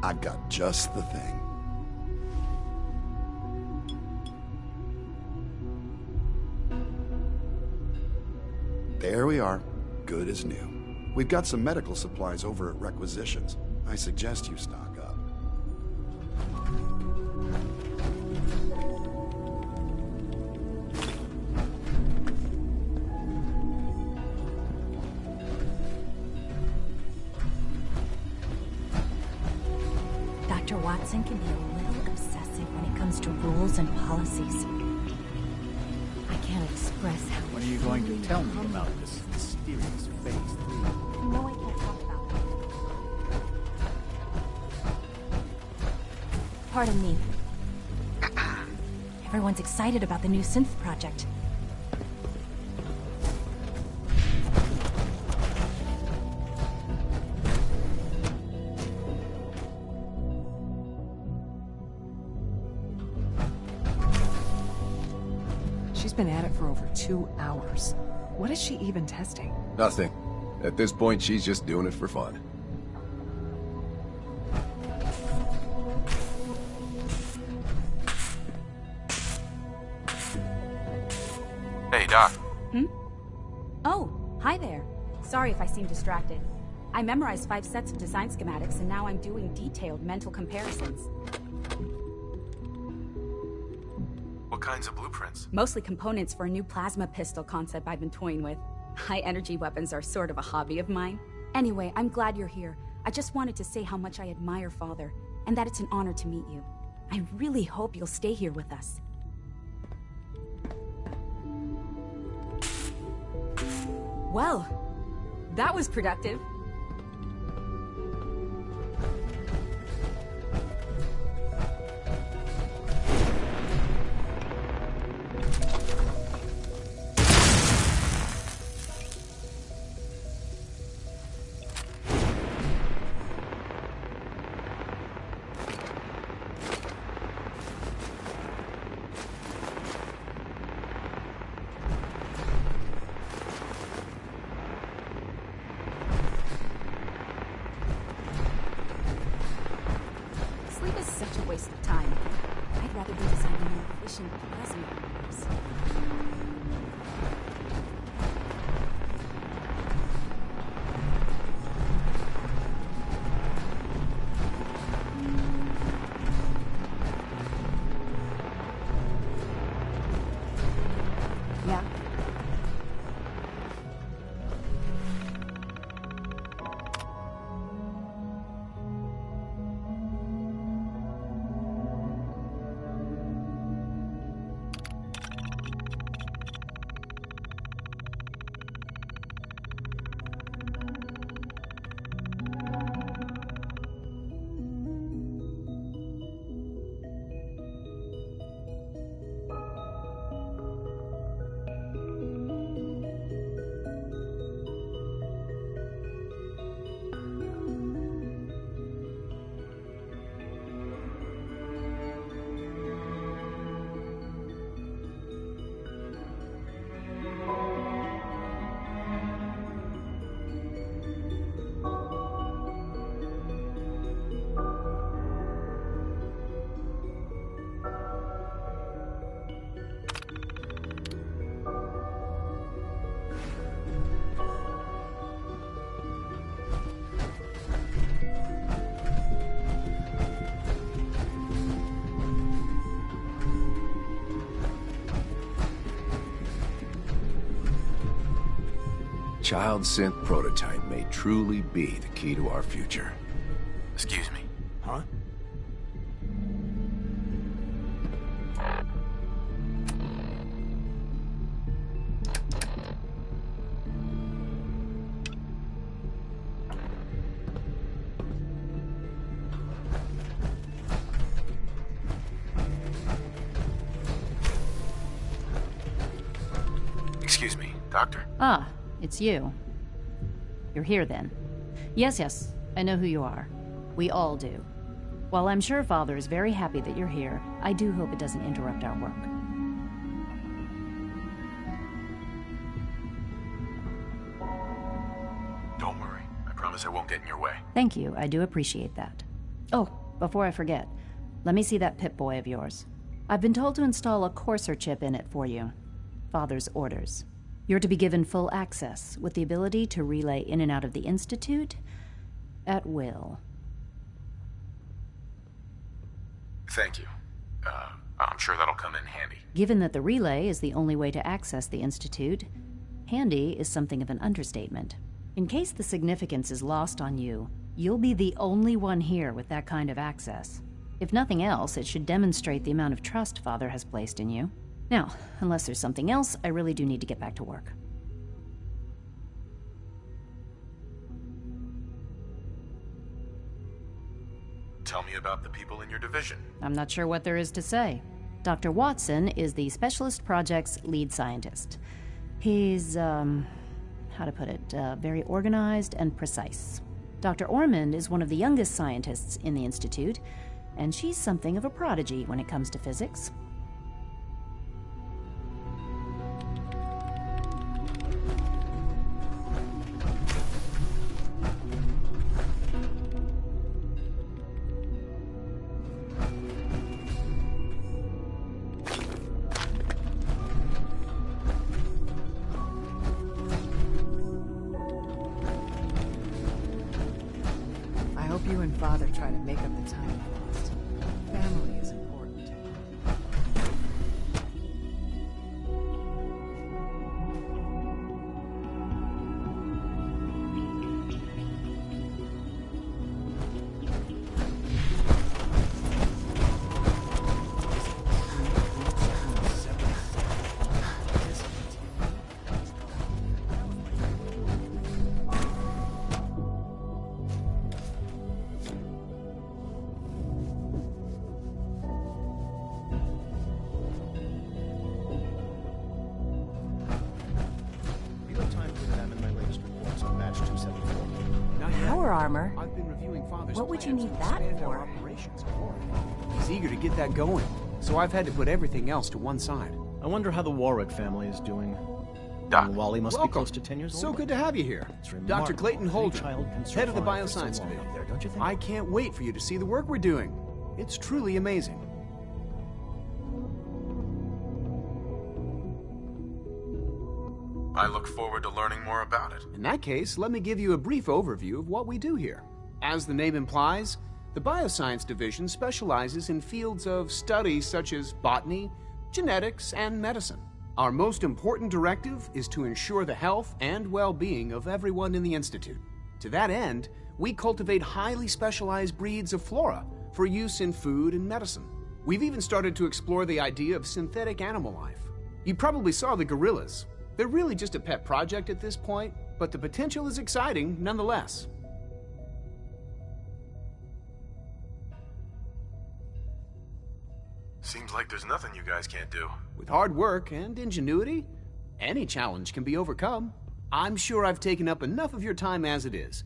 I've got just the thing. There we are. Good as new. We've got some medical supplies over at Requisitions. I suggest you stock up. Dr. Watson can be a little obsessive when it comes to rules and policies. I can't express how... When are you going to tell me about this mysterious Phase 3? No, I can't talk about it. Pardon me. Everyone's excited about the new synth project. She's been at it for over 2 hours. What is she even testing? Nothing. At this point, she's just doing it for fun. Hey, Doc. Oh, hi there. Sorry if I seem distracted. I memorized 5 sets of design schematics and now I'm doing detailed mental comparisons. What kinds of blueprints? Mostly components for a new plasma pistol concept I've been toying with. High-energy weapons are sort of a hobby of mine. Anyway, I'm glad you're here. I just wanted to say how much I admire Father, and that it's an honor to meet you. I really hope you'll stay here with us. Well, that was productive. Sleep is such a waste of time. I'd rather be designing more efficient plasma armors. child synth prototype may truly be the key to our future. Excuse me. Huh? Excuse me, Doctor? Ah, it's you. You're here then. Yes, I know who you are. We all do. While I'm sure Father is very happy that you're here, I do hope it doesn't interrupt our work. Don't worry. I promise I won't get in your way. Thank you, I do appreciate that. Oh, before I forget, let me see that Pip-Boy of yours. I've been told to install a Courser chip in it for you. Father's orders. You're to be given full access, with the ability to relay in and out of the Institute at will. Thank you. I'm sure that'll come in handy. Given that the relay is the only way to access the Institute, handy is something of an understatement. In case the significance is lost on you, you'll be the only one here with that kind of access. If nothing else, it should demonstrate the amount of trust Father has placed in you. Now, unless there's something else, I really do need to get back to work. Tell me about the people in your division. I'm not sure what there is to say. Dr. Watson is the Specialist Project's lead scientist. He's, how to put it, very organized and precise. Dr. Ormond is one of the youngest scientists in the Institute, and she's something of a prodigy when it comes to physics. You and Father try to make up the time lost. Family is important. Power armor? I've been reviewing Father's What would you plans need to that expand for? our operations more. He's eager to get that going, so I've had to put everything else to one side. I wonder how the Warwick family is doing. Doc. Wally must Welcome. be close to 10 years old. So good to have you here. Dr. Clayton Holden, head of the Bioscience Division. There, don't you think? I can't wait for you to see the work we're doing. It's truly amazing. I look forward to learning more about it. In that case, let me give you a brief overview of what we do here. As the name implies, the Bioscience Division specializes in fields of study such as botany, genetics, and medicine. Our most important directive is to ensure the health and well-being of everyone in the Institute. To that end, we cultivate highly specialized breeds of flora for use in food and medicine. We've even started to explore the idea of synthetic animal life. You probably saw the gorillas. They're really just a pet project at this point, but the potential is exciting nonetheless. Seems like there's nothing you guys can't do. With hard work and ingenuity, any challenge can be overcome. I'm sure I've taken up enough of your time as it is,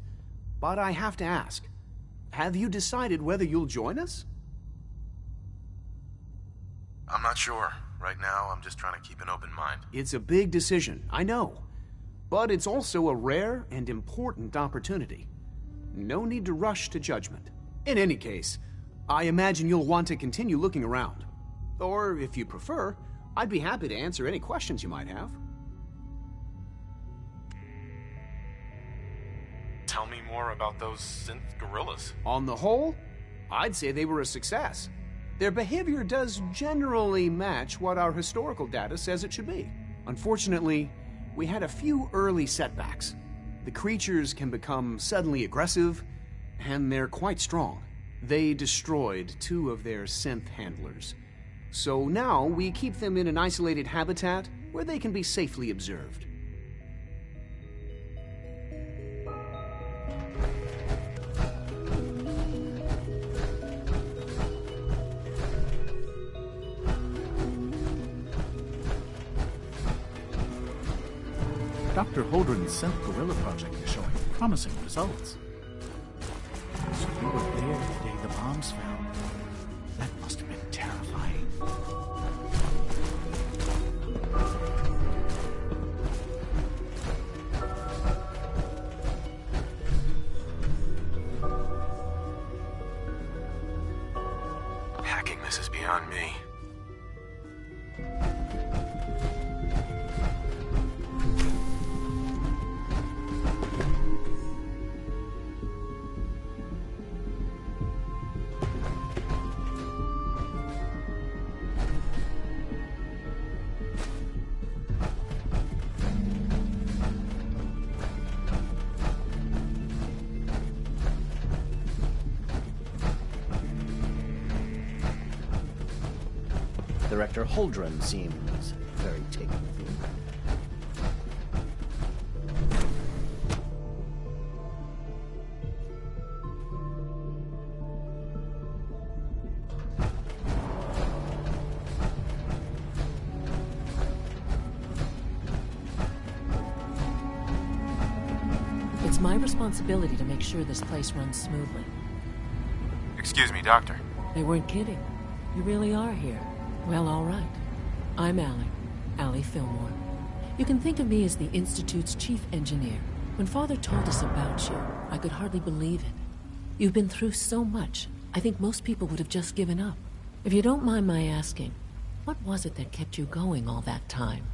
but I have to ask, have you decided whether you'll join us? I'm not sure. Right now, I'm just trying to keep an open mind. It's a big decision, I know, but it's also a rare and important opportunity. No need to rush to judgment. In any case, I imagine you'll want to continue looking around. Or, if you prefer, I'd be happy to answer any questions you might have. Tell me more about those synth gorillas. On the whole, I'd say they were a success. Their behavior does generally match what our historical data says it should be. Unfortunately, we had a few early setbacks. The creatures can become suddenly aggressive, and they're quite strong. They destroyed 2 of their synth handlers. So now we keep them in an isolated habitat where they can be safely observed. Dr. Holdren's synth gorilla project is showing promising results. So you were there the day the bombs fell. That must have been terrifying. Hacking this is beyond me. Director Holdren seems very taken with you. It's my responsibility to make sure this place runs smoothly. Excuse me, Doctor. They weren't kidding. You really are here. Well, all right. I'm Allie Fillmore. You can think of me as the Institute's chief engineer. When Father told us about you, I could hardly believe it. You've been through so much, I think most people would have just given up. If you don't mind my asking, what was it that kept you going all that time?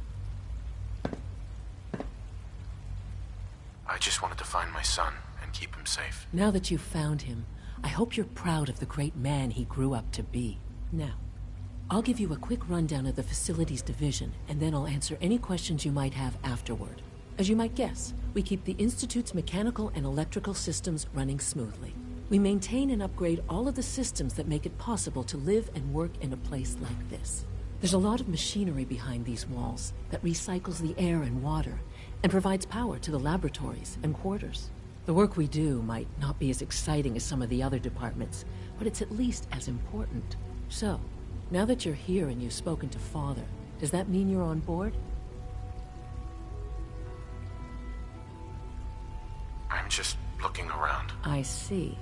I just wanted to find my son and keep him safe. Now that you've found him, I hope you're proud of the great man he grew up to be. Now, I'll give you a quick rundown of the Facilities Division, and then I'll answer any questions you might have afterward. As you might guess, we keep the Institute's mechanical and electrical systems running smoothly. We maintain and upgrade all of the systems that make it possible to live and work in a place like this. There's a lot of machinery behind these walls that recycles the air and water, and provides power to the laboratories and quarters. The work we do might not be as exciting as some of the other departments, but it's at least as important. So, now that you're here and you've spoken to Father, does that mean you're on board? I'm just looking around. I see.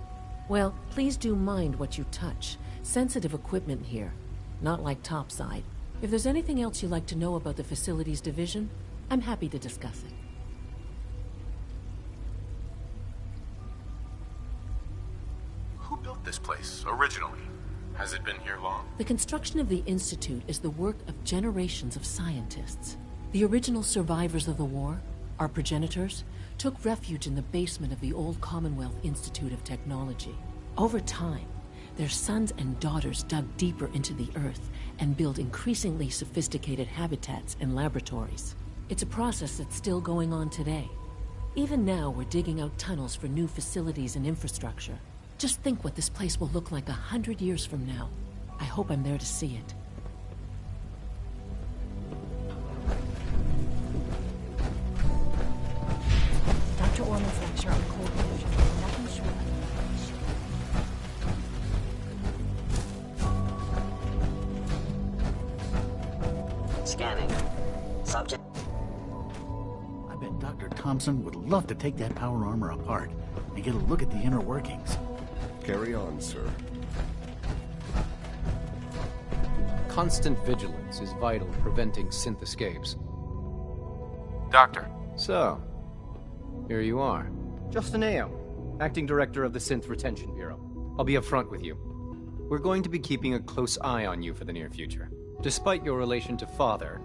Well, please do mind what you touch. Sensitive equipment here, not like topside. If there's anything else you'd like to know about the Facilities Division, I'm happy to discuss it. Who built this place originally? Has it been here long? The construction of the Institute is the work of generations of scientists. The original survivors of the war, our progenitors, took refuge in the basement of the old Commonwealth Institute of Technology. Over time, their sons and daughters dug deeper into the earth and built increasingly sophisticated habitats and laboratories. It's a process that's still going on today. Even now, we're digging out tunnels for new facilities and infrastructure. Just think what this place will look like 100 years from now. I hope I'm there to see it. Dr. Orman's lecture on cold fusion. Nothing short of Scanning. Subject. I bet Dr. Thompson would love to take that power armor apart and get a look at the inner workings. Carry on, sir. Constant vigilance is vital in preventing synth escapes. Doctor. So, here you are. Justin Ayo, Acting Director of the Synth Retention Bureau. I'll be upfront with you. We're going to be keeping a close eye on you for the near future. Despite your relation to Father,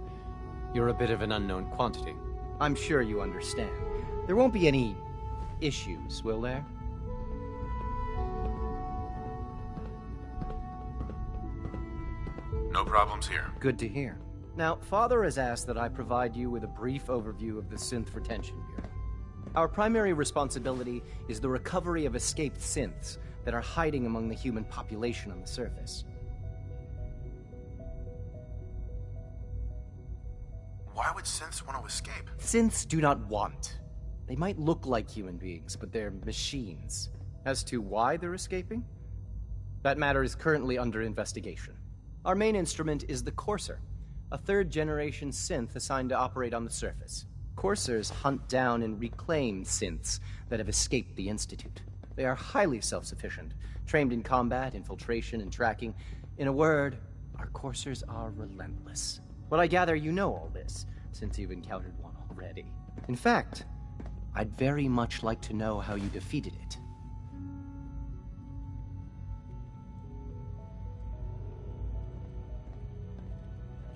you're a bit of an unknown quantity. I'm sure you understand. There won't be any issues, will there? No problems here. Good to hear. Now, Father has asked that I provide you with a brief overview of the Synth Retention Bureau. Our primary responsibility is the recovery of escaped synths that are hiding among the human population on the surface. Why would synths want to escape? Synths do not want. They might look like human beings, but they're machines. As to why they're escaping? That matter is currently under investigation. Our main instrument is the Courser, a third-generation synth assigned to operate on the surface. Coursers hunt down and reclaim synths that have escaped the Institute. They are highly self-sufficient, trained in combat, infiltration, and tracking. In a word, our Coursers are relentless. Well, I gather you know all this, since you've encountered one already. In fact, I'd very much like to know how you defeated it.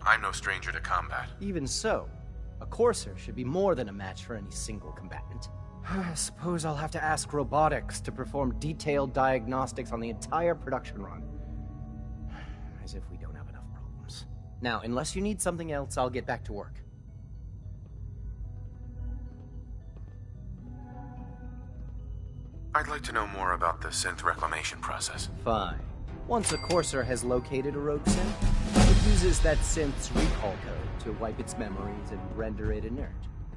I'm no stranger to combat. Even so, a Courser should be more than a match for any single combatant. I suppose I'll have to ask robotics to perform detailed diagnostics on the entire production run. As if we don't have enough problems. Now, unless you need something else, I'll get back to work. I'd like to know more about the synth reclamation process. Fine. Once a Courser has located a rogue synth, it uses that synth's recall code to wipe its memories and render it inert.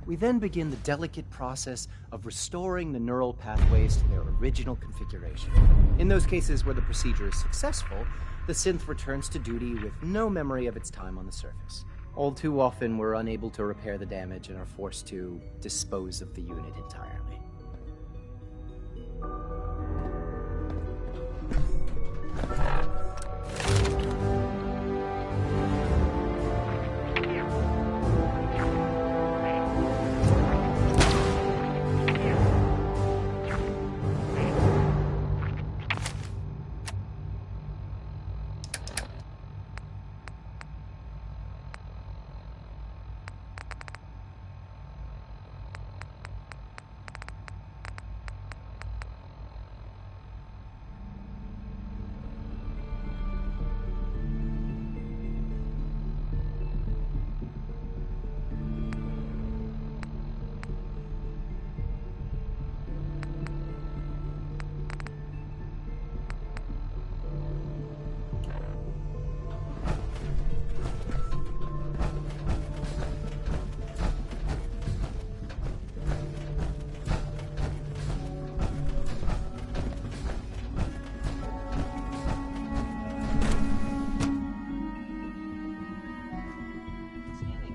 We then begin the delicate process of restoring the neural pathways to their original configuration. In those cases where the procedure is successful, the synth returns to duty with no memory of its time on the surface. All too often, we're unable to repair the damage and are forced to dispose of the unit entirely.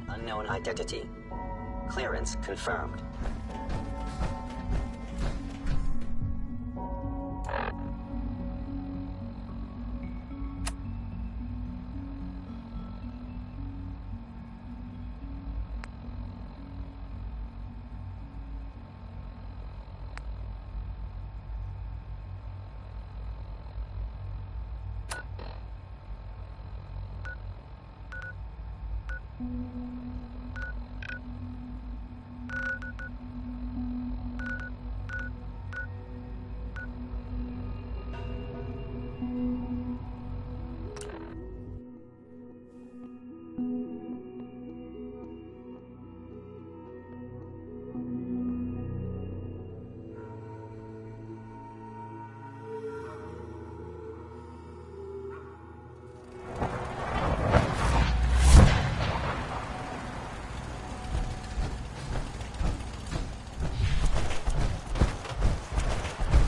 Unknown identity. Clearance confirmed.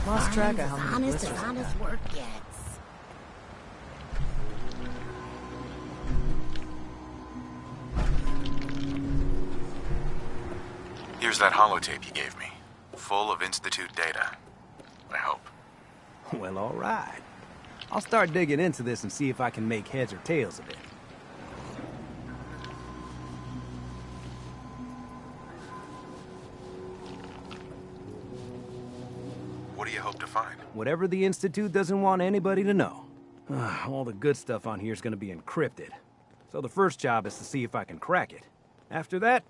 Lost track of how many honest as blisters I honest got. work gets. Here's that holotape you gave me. Full of Institute data. I hope. Well, all right. I'll start digging into this and see if I can make heads or tails of it. What do you hope to find? Whatever the Institute doesn't want anybody to know. All the good stuff on here is going to be encrypted. So the first job is to see if I can crack it. After that,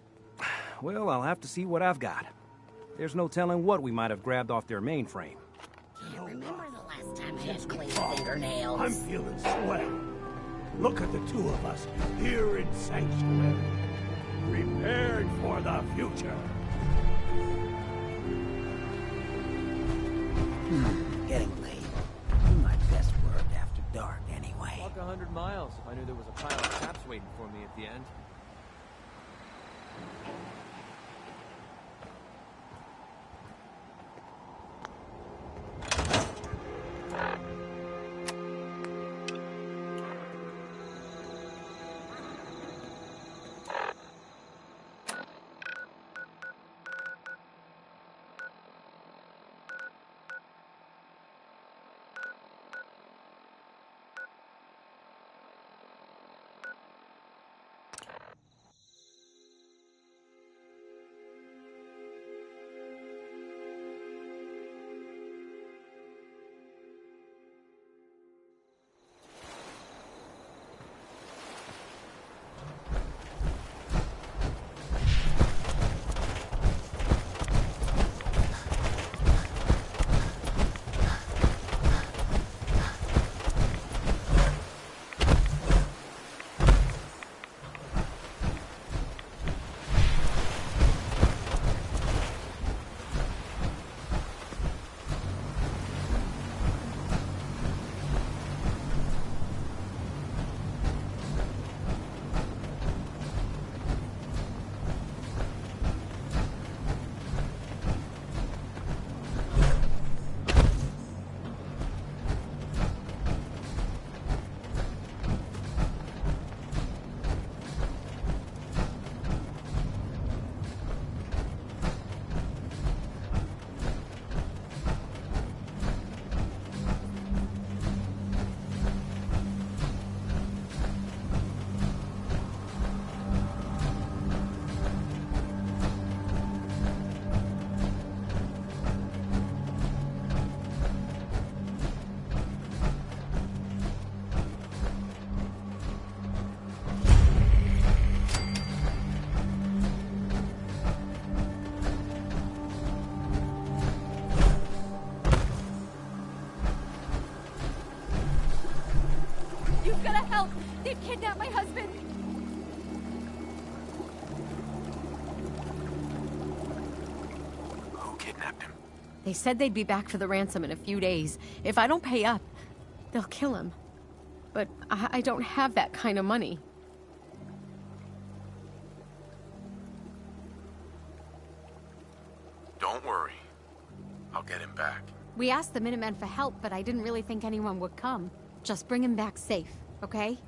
well, I'll have to see what I've got. There's no telling what we might have grabbed off their mainframe. Can't remember the last time I had clean fingernails. I'm feeling swell. Look at the two of us here in Sanctuary, prepared for the future. Getting late. Do my best work after dark, anyway. Walk 100 miles if I knew there was a pile of caps waiting for me at the end. They've kidnapped my husband! Who kidnapped him? They said they'd be back for the ransom in a few days. If I don't pay up, they'll kill him. But I don't have that kind of money. Don't worry. I'll get him back. We asked the Minutemen for help, but I didn't really think anyone would come. Just bring him back safe, okay?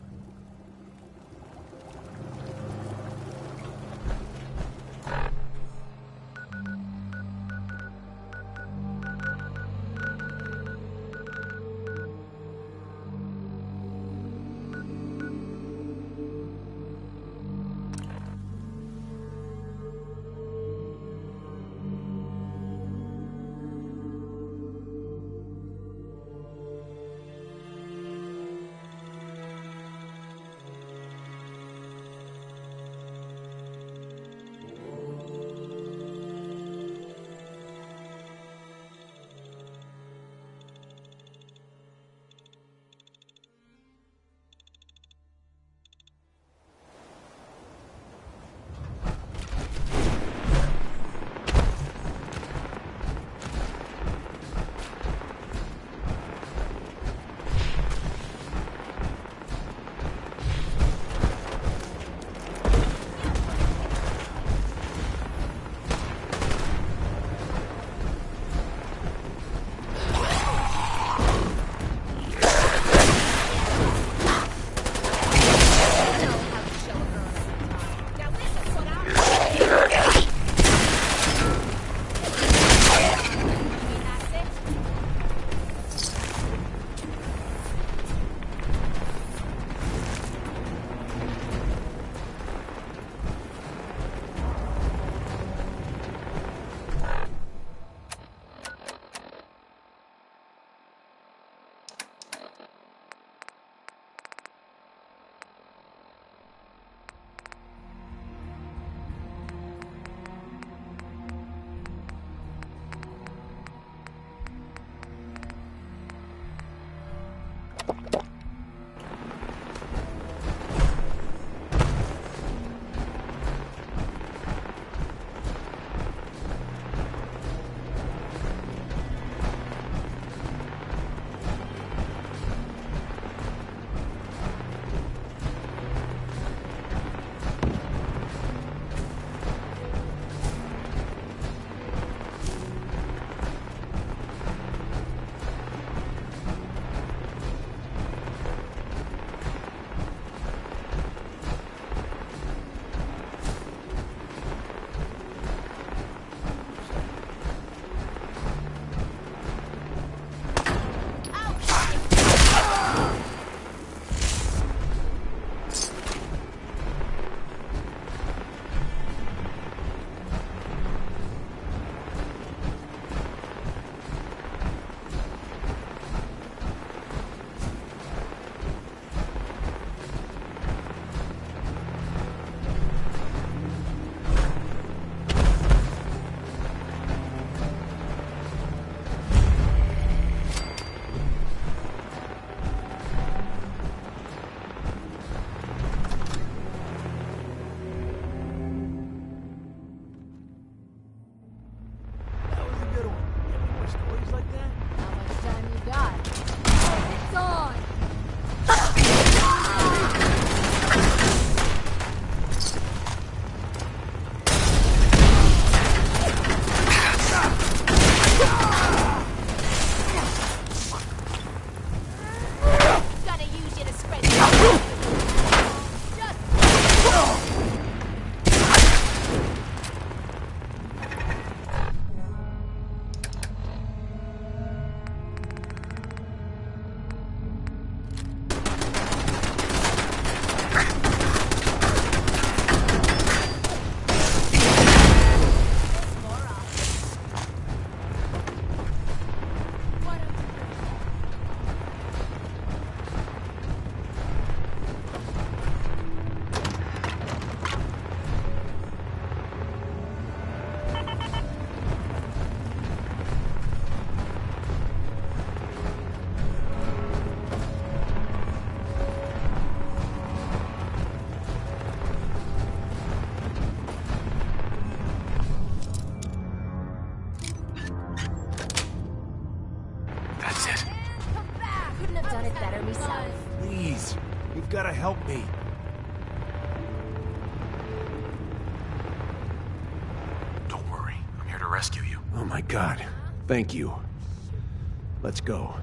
gotta help me. Don't worry. I'm here to rescue you. Oh my god. Thank you. Let's go.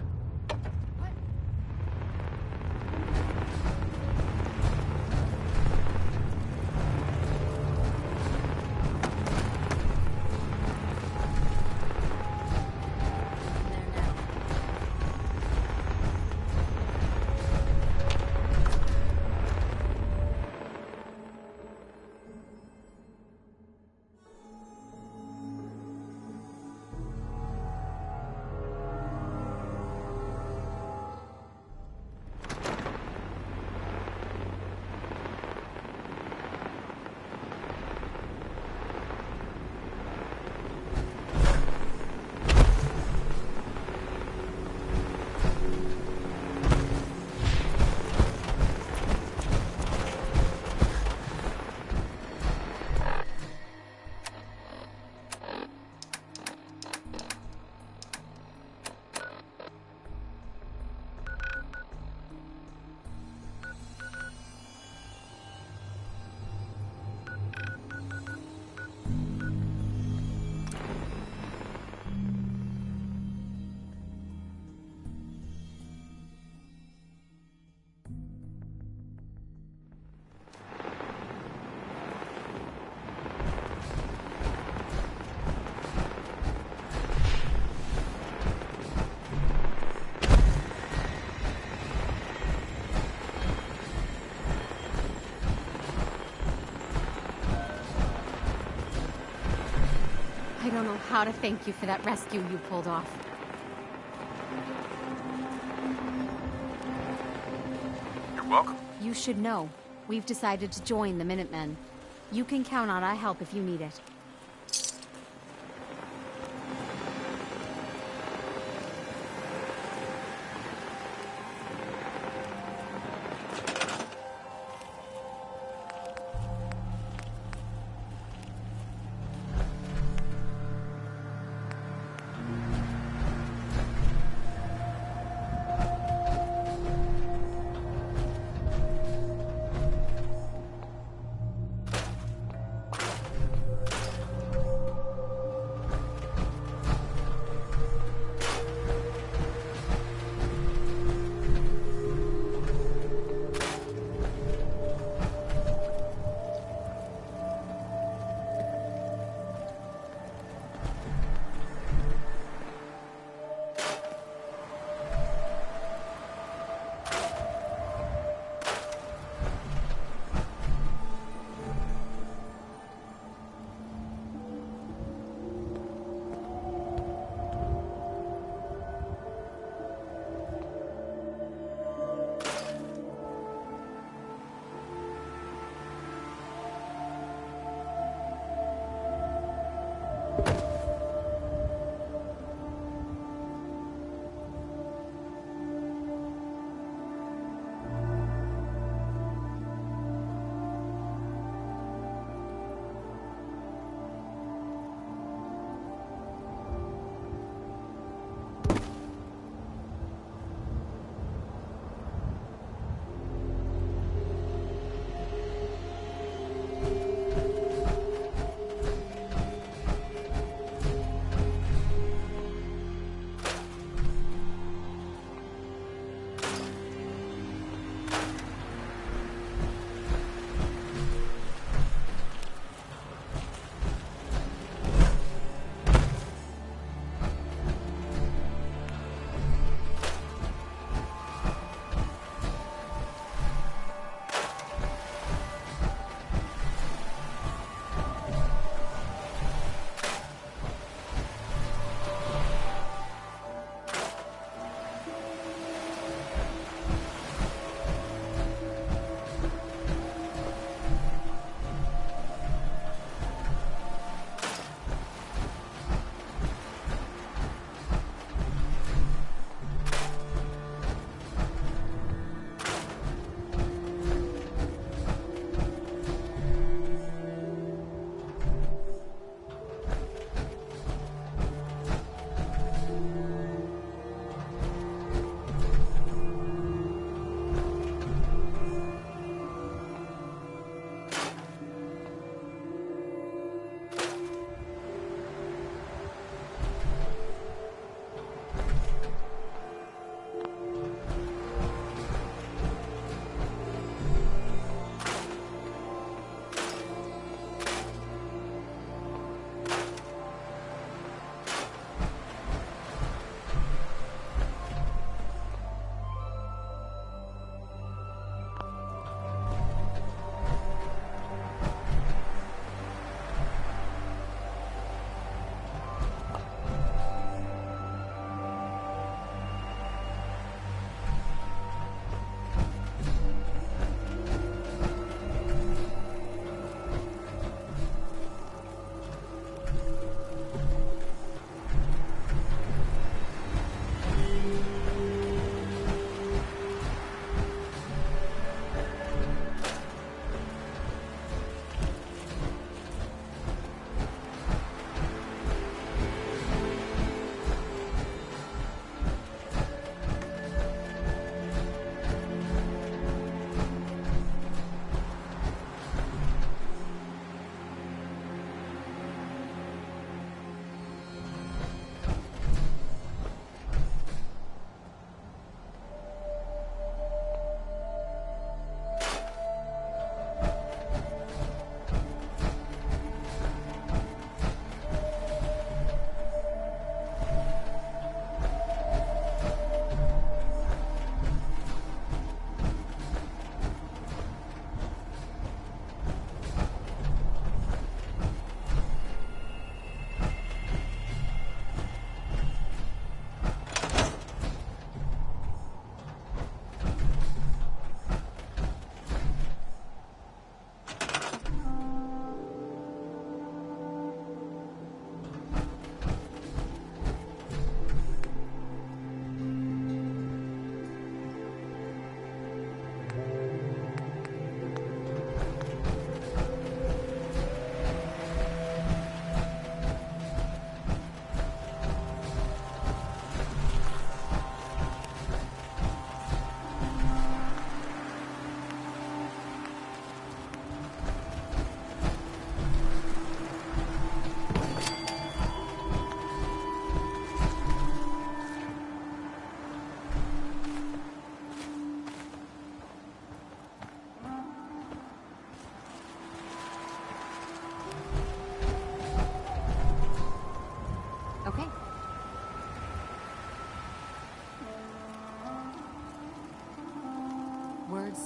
I don't know how to thank you for that rescue you pulled off. You're welcome. You should know. We've decided to join the Minutemen. You can count on our help if you need it.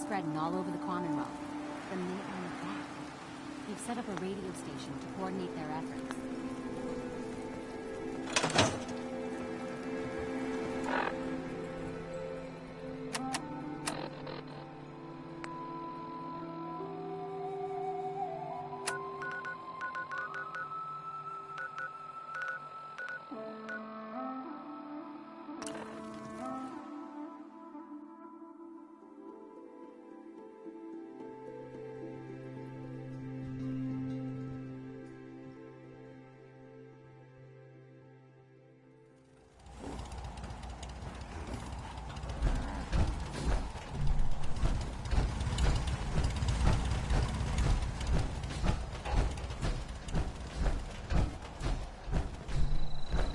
spreading all over the Commonwealth. The Minutemen are back. They've set up a radio station to coordinate their efforts.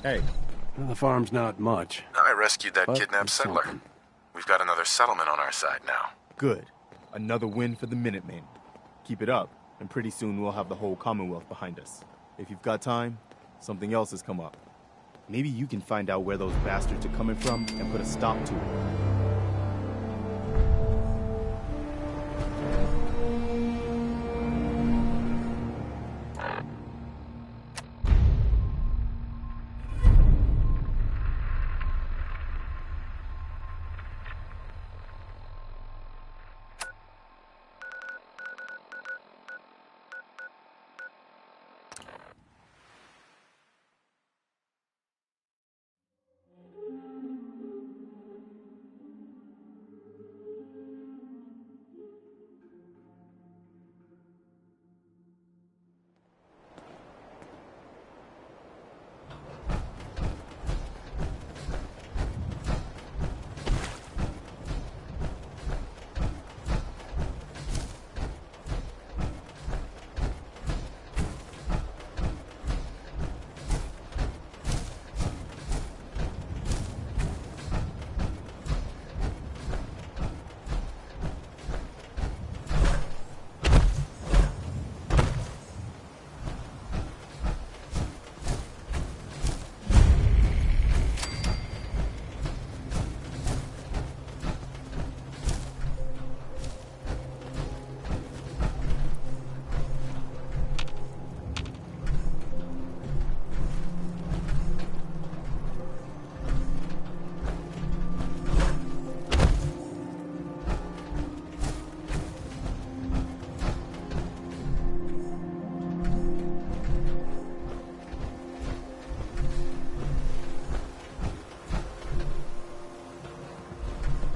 Hey, well, the farm's not much. I rescued that but kidnapped it's settler. something. We've got another settlement on our side now. Good. Another win for the Minutemen. Keep it up, and pretty soon we'll have the whole Commonwealth behind us. If you've got time, something else has come up. Maybe you can find out where those bastards are coming from and put a stop to it.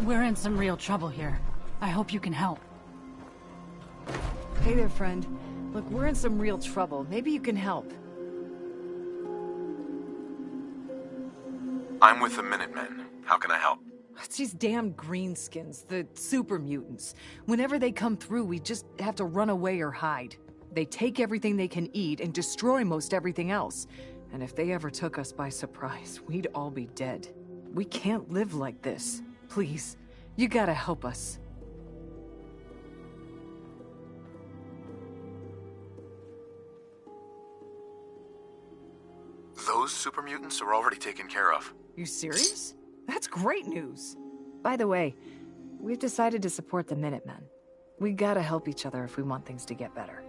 We're in some real trouble here. I hope you can help. Hey there, friend. Look, we're in some real trouble. Maybe you can help. I'm with the Minutemen. How can I help? It's these damn greenskins, the super mutants. Whenever they come through, we just have to run away or hide. They take everything they can eat and destroy most everything else. And if they ever took us by surprise, we'd all be dead. We can't live like this. Please, you gotta help us. Those super mutants are already taken care of. You serious? That's great news. By the way, we've decided to support the Minutemen. We gotta help each other if we want things to get better.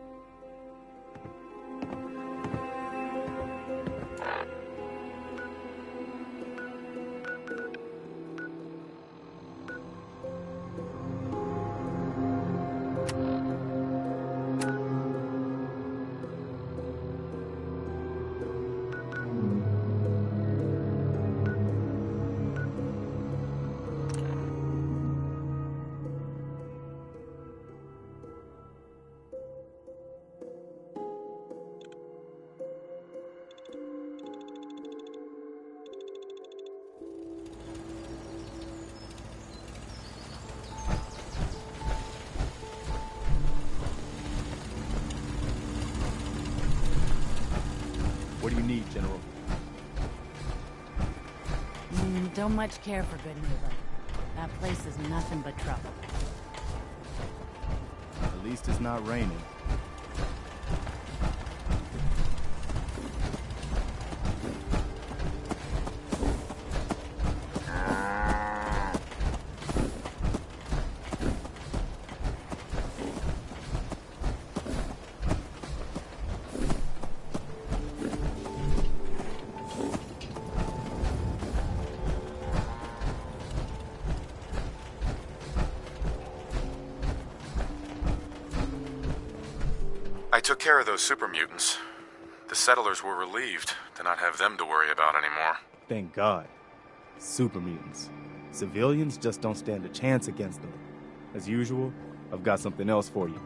What do you need, General? Don't much care for good neighbor. That place is nothing but trouble. At least it's not raining. I took care of those super mutants. The settlers were relieved to not have them to worry about anymore. Thank God. Super mutants. Civilians just don't stand a chance against them. As usual, I've got something else for you.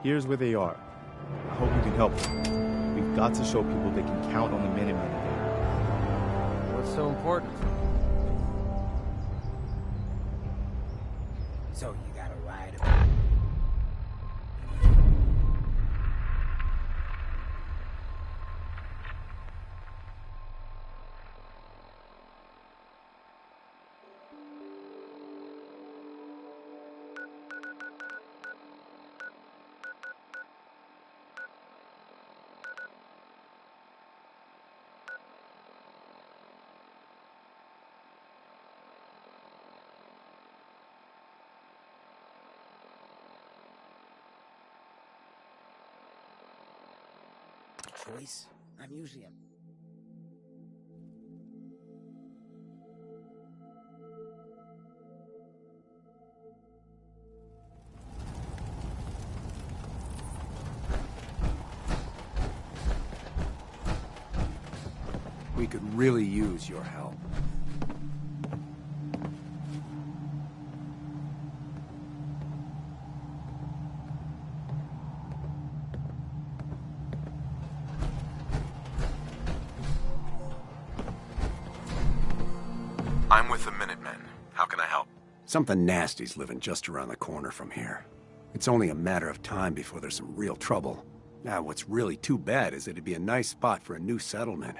Here's where they are. I hope you can help them. We've got to show people they can count on the Minutemen again. What's so important? So you gotta ride him. Choice. I'm usually a... We could really use your help. I'm with the Minutemen. How can I help? Something nasty's living just around the corner from here. It's only a matter of time before there's some real trouble. Now, what's really too bad is it'd be a nice spot for a new settlement.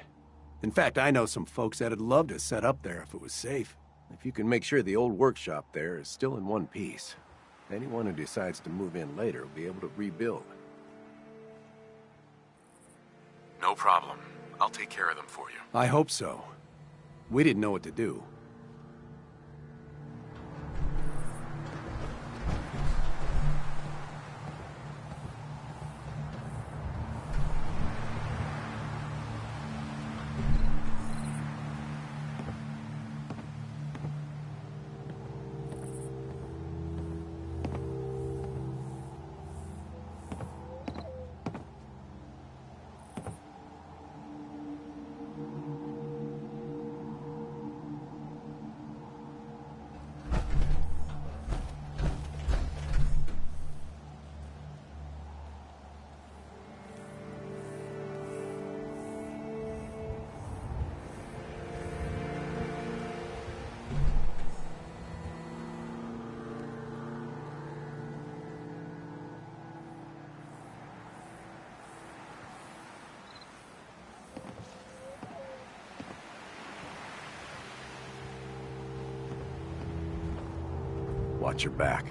In fact, I know some folks that'd love to set up there if it was safe. If you can make sure the old workshop there is still in one piece, anyone who decides to move in later will be able to rebuild. No problem. I'll take care of them for you. I hope so. We didn't know what to do. Watch your back.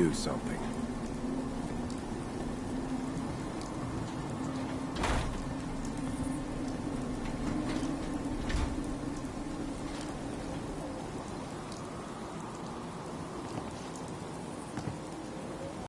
do something.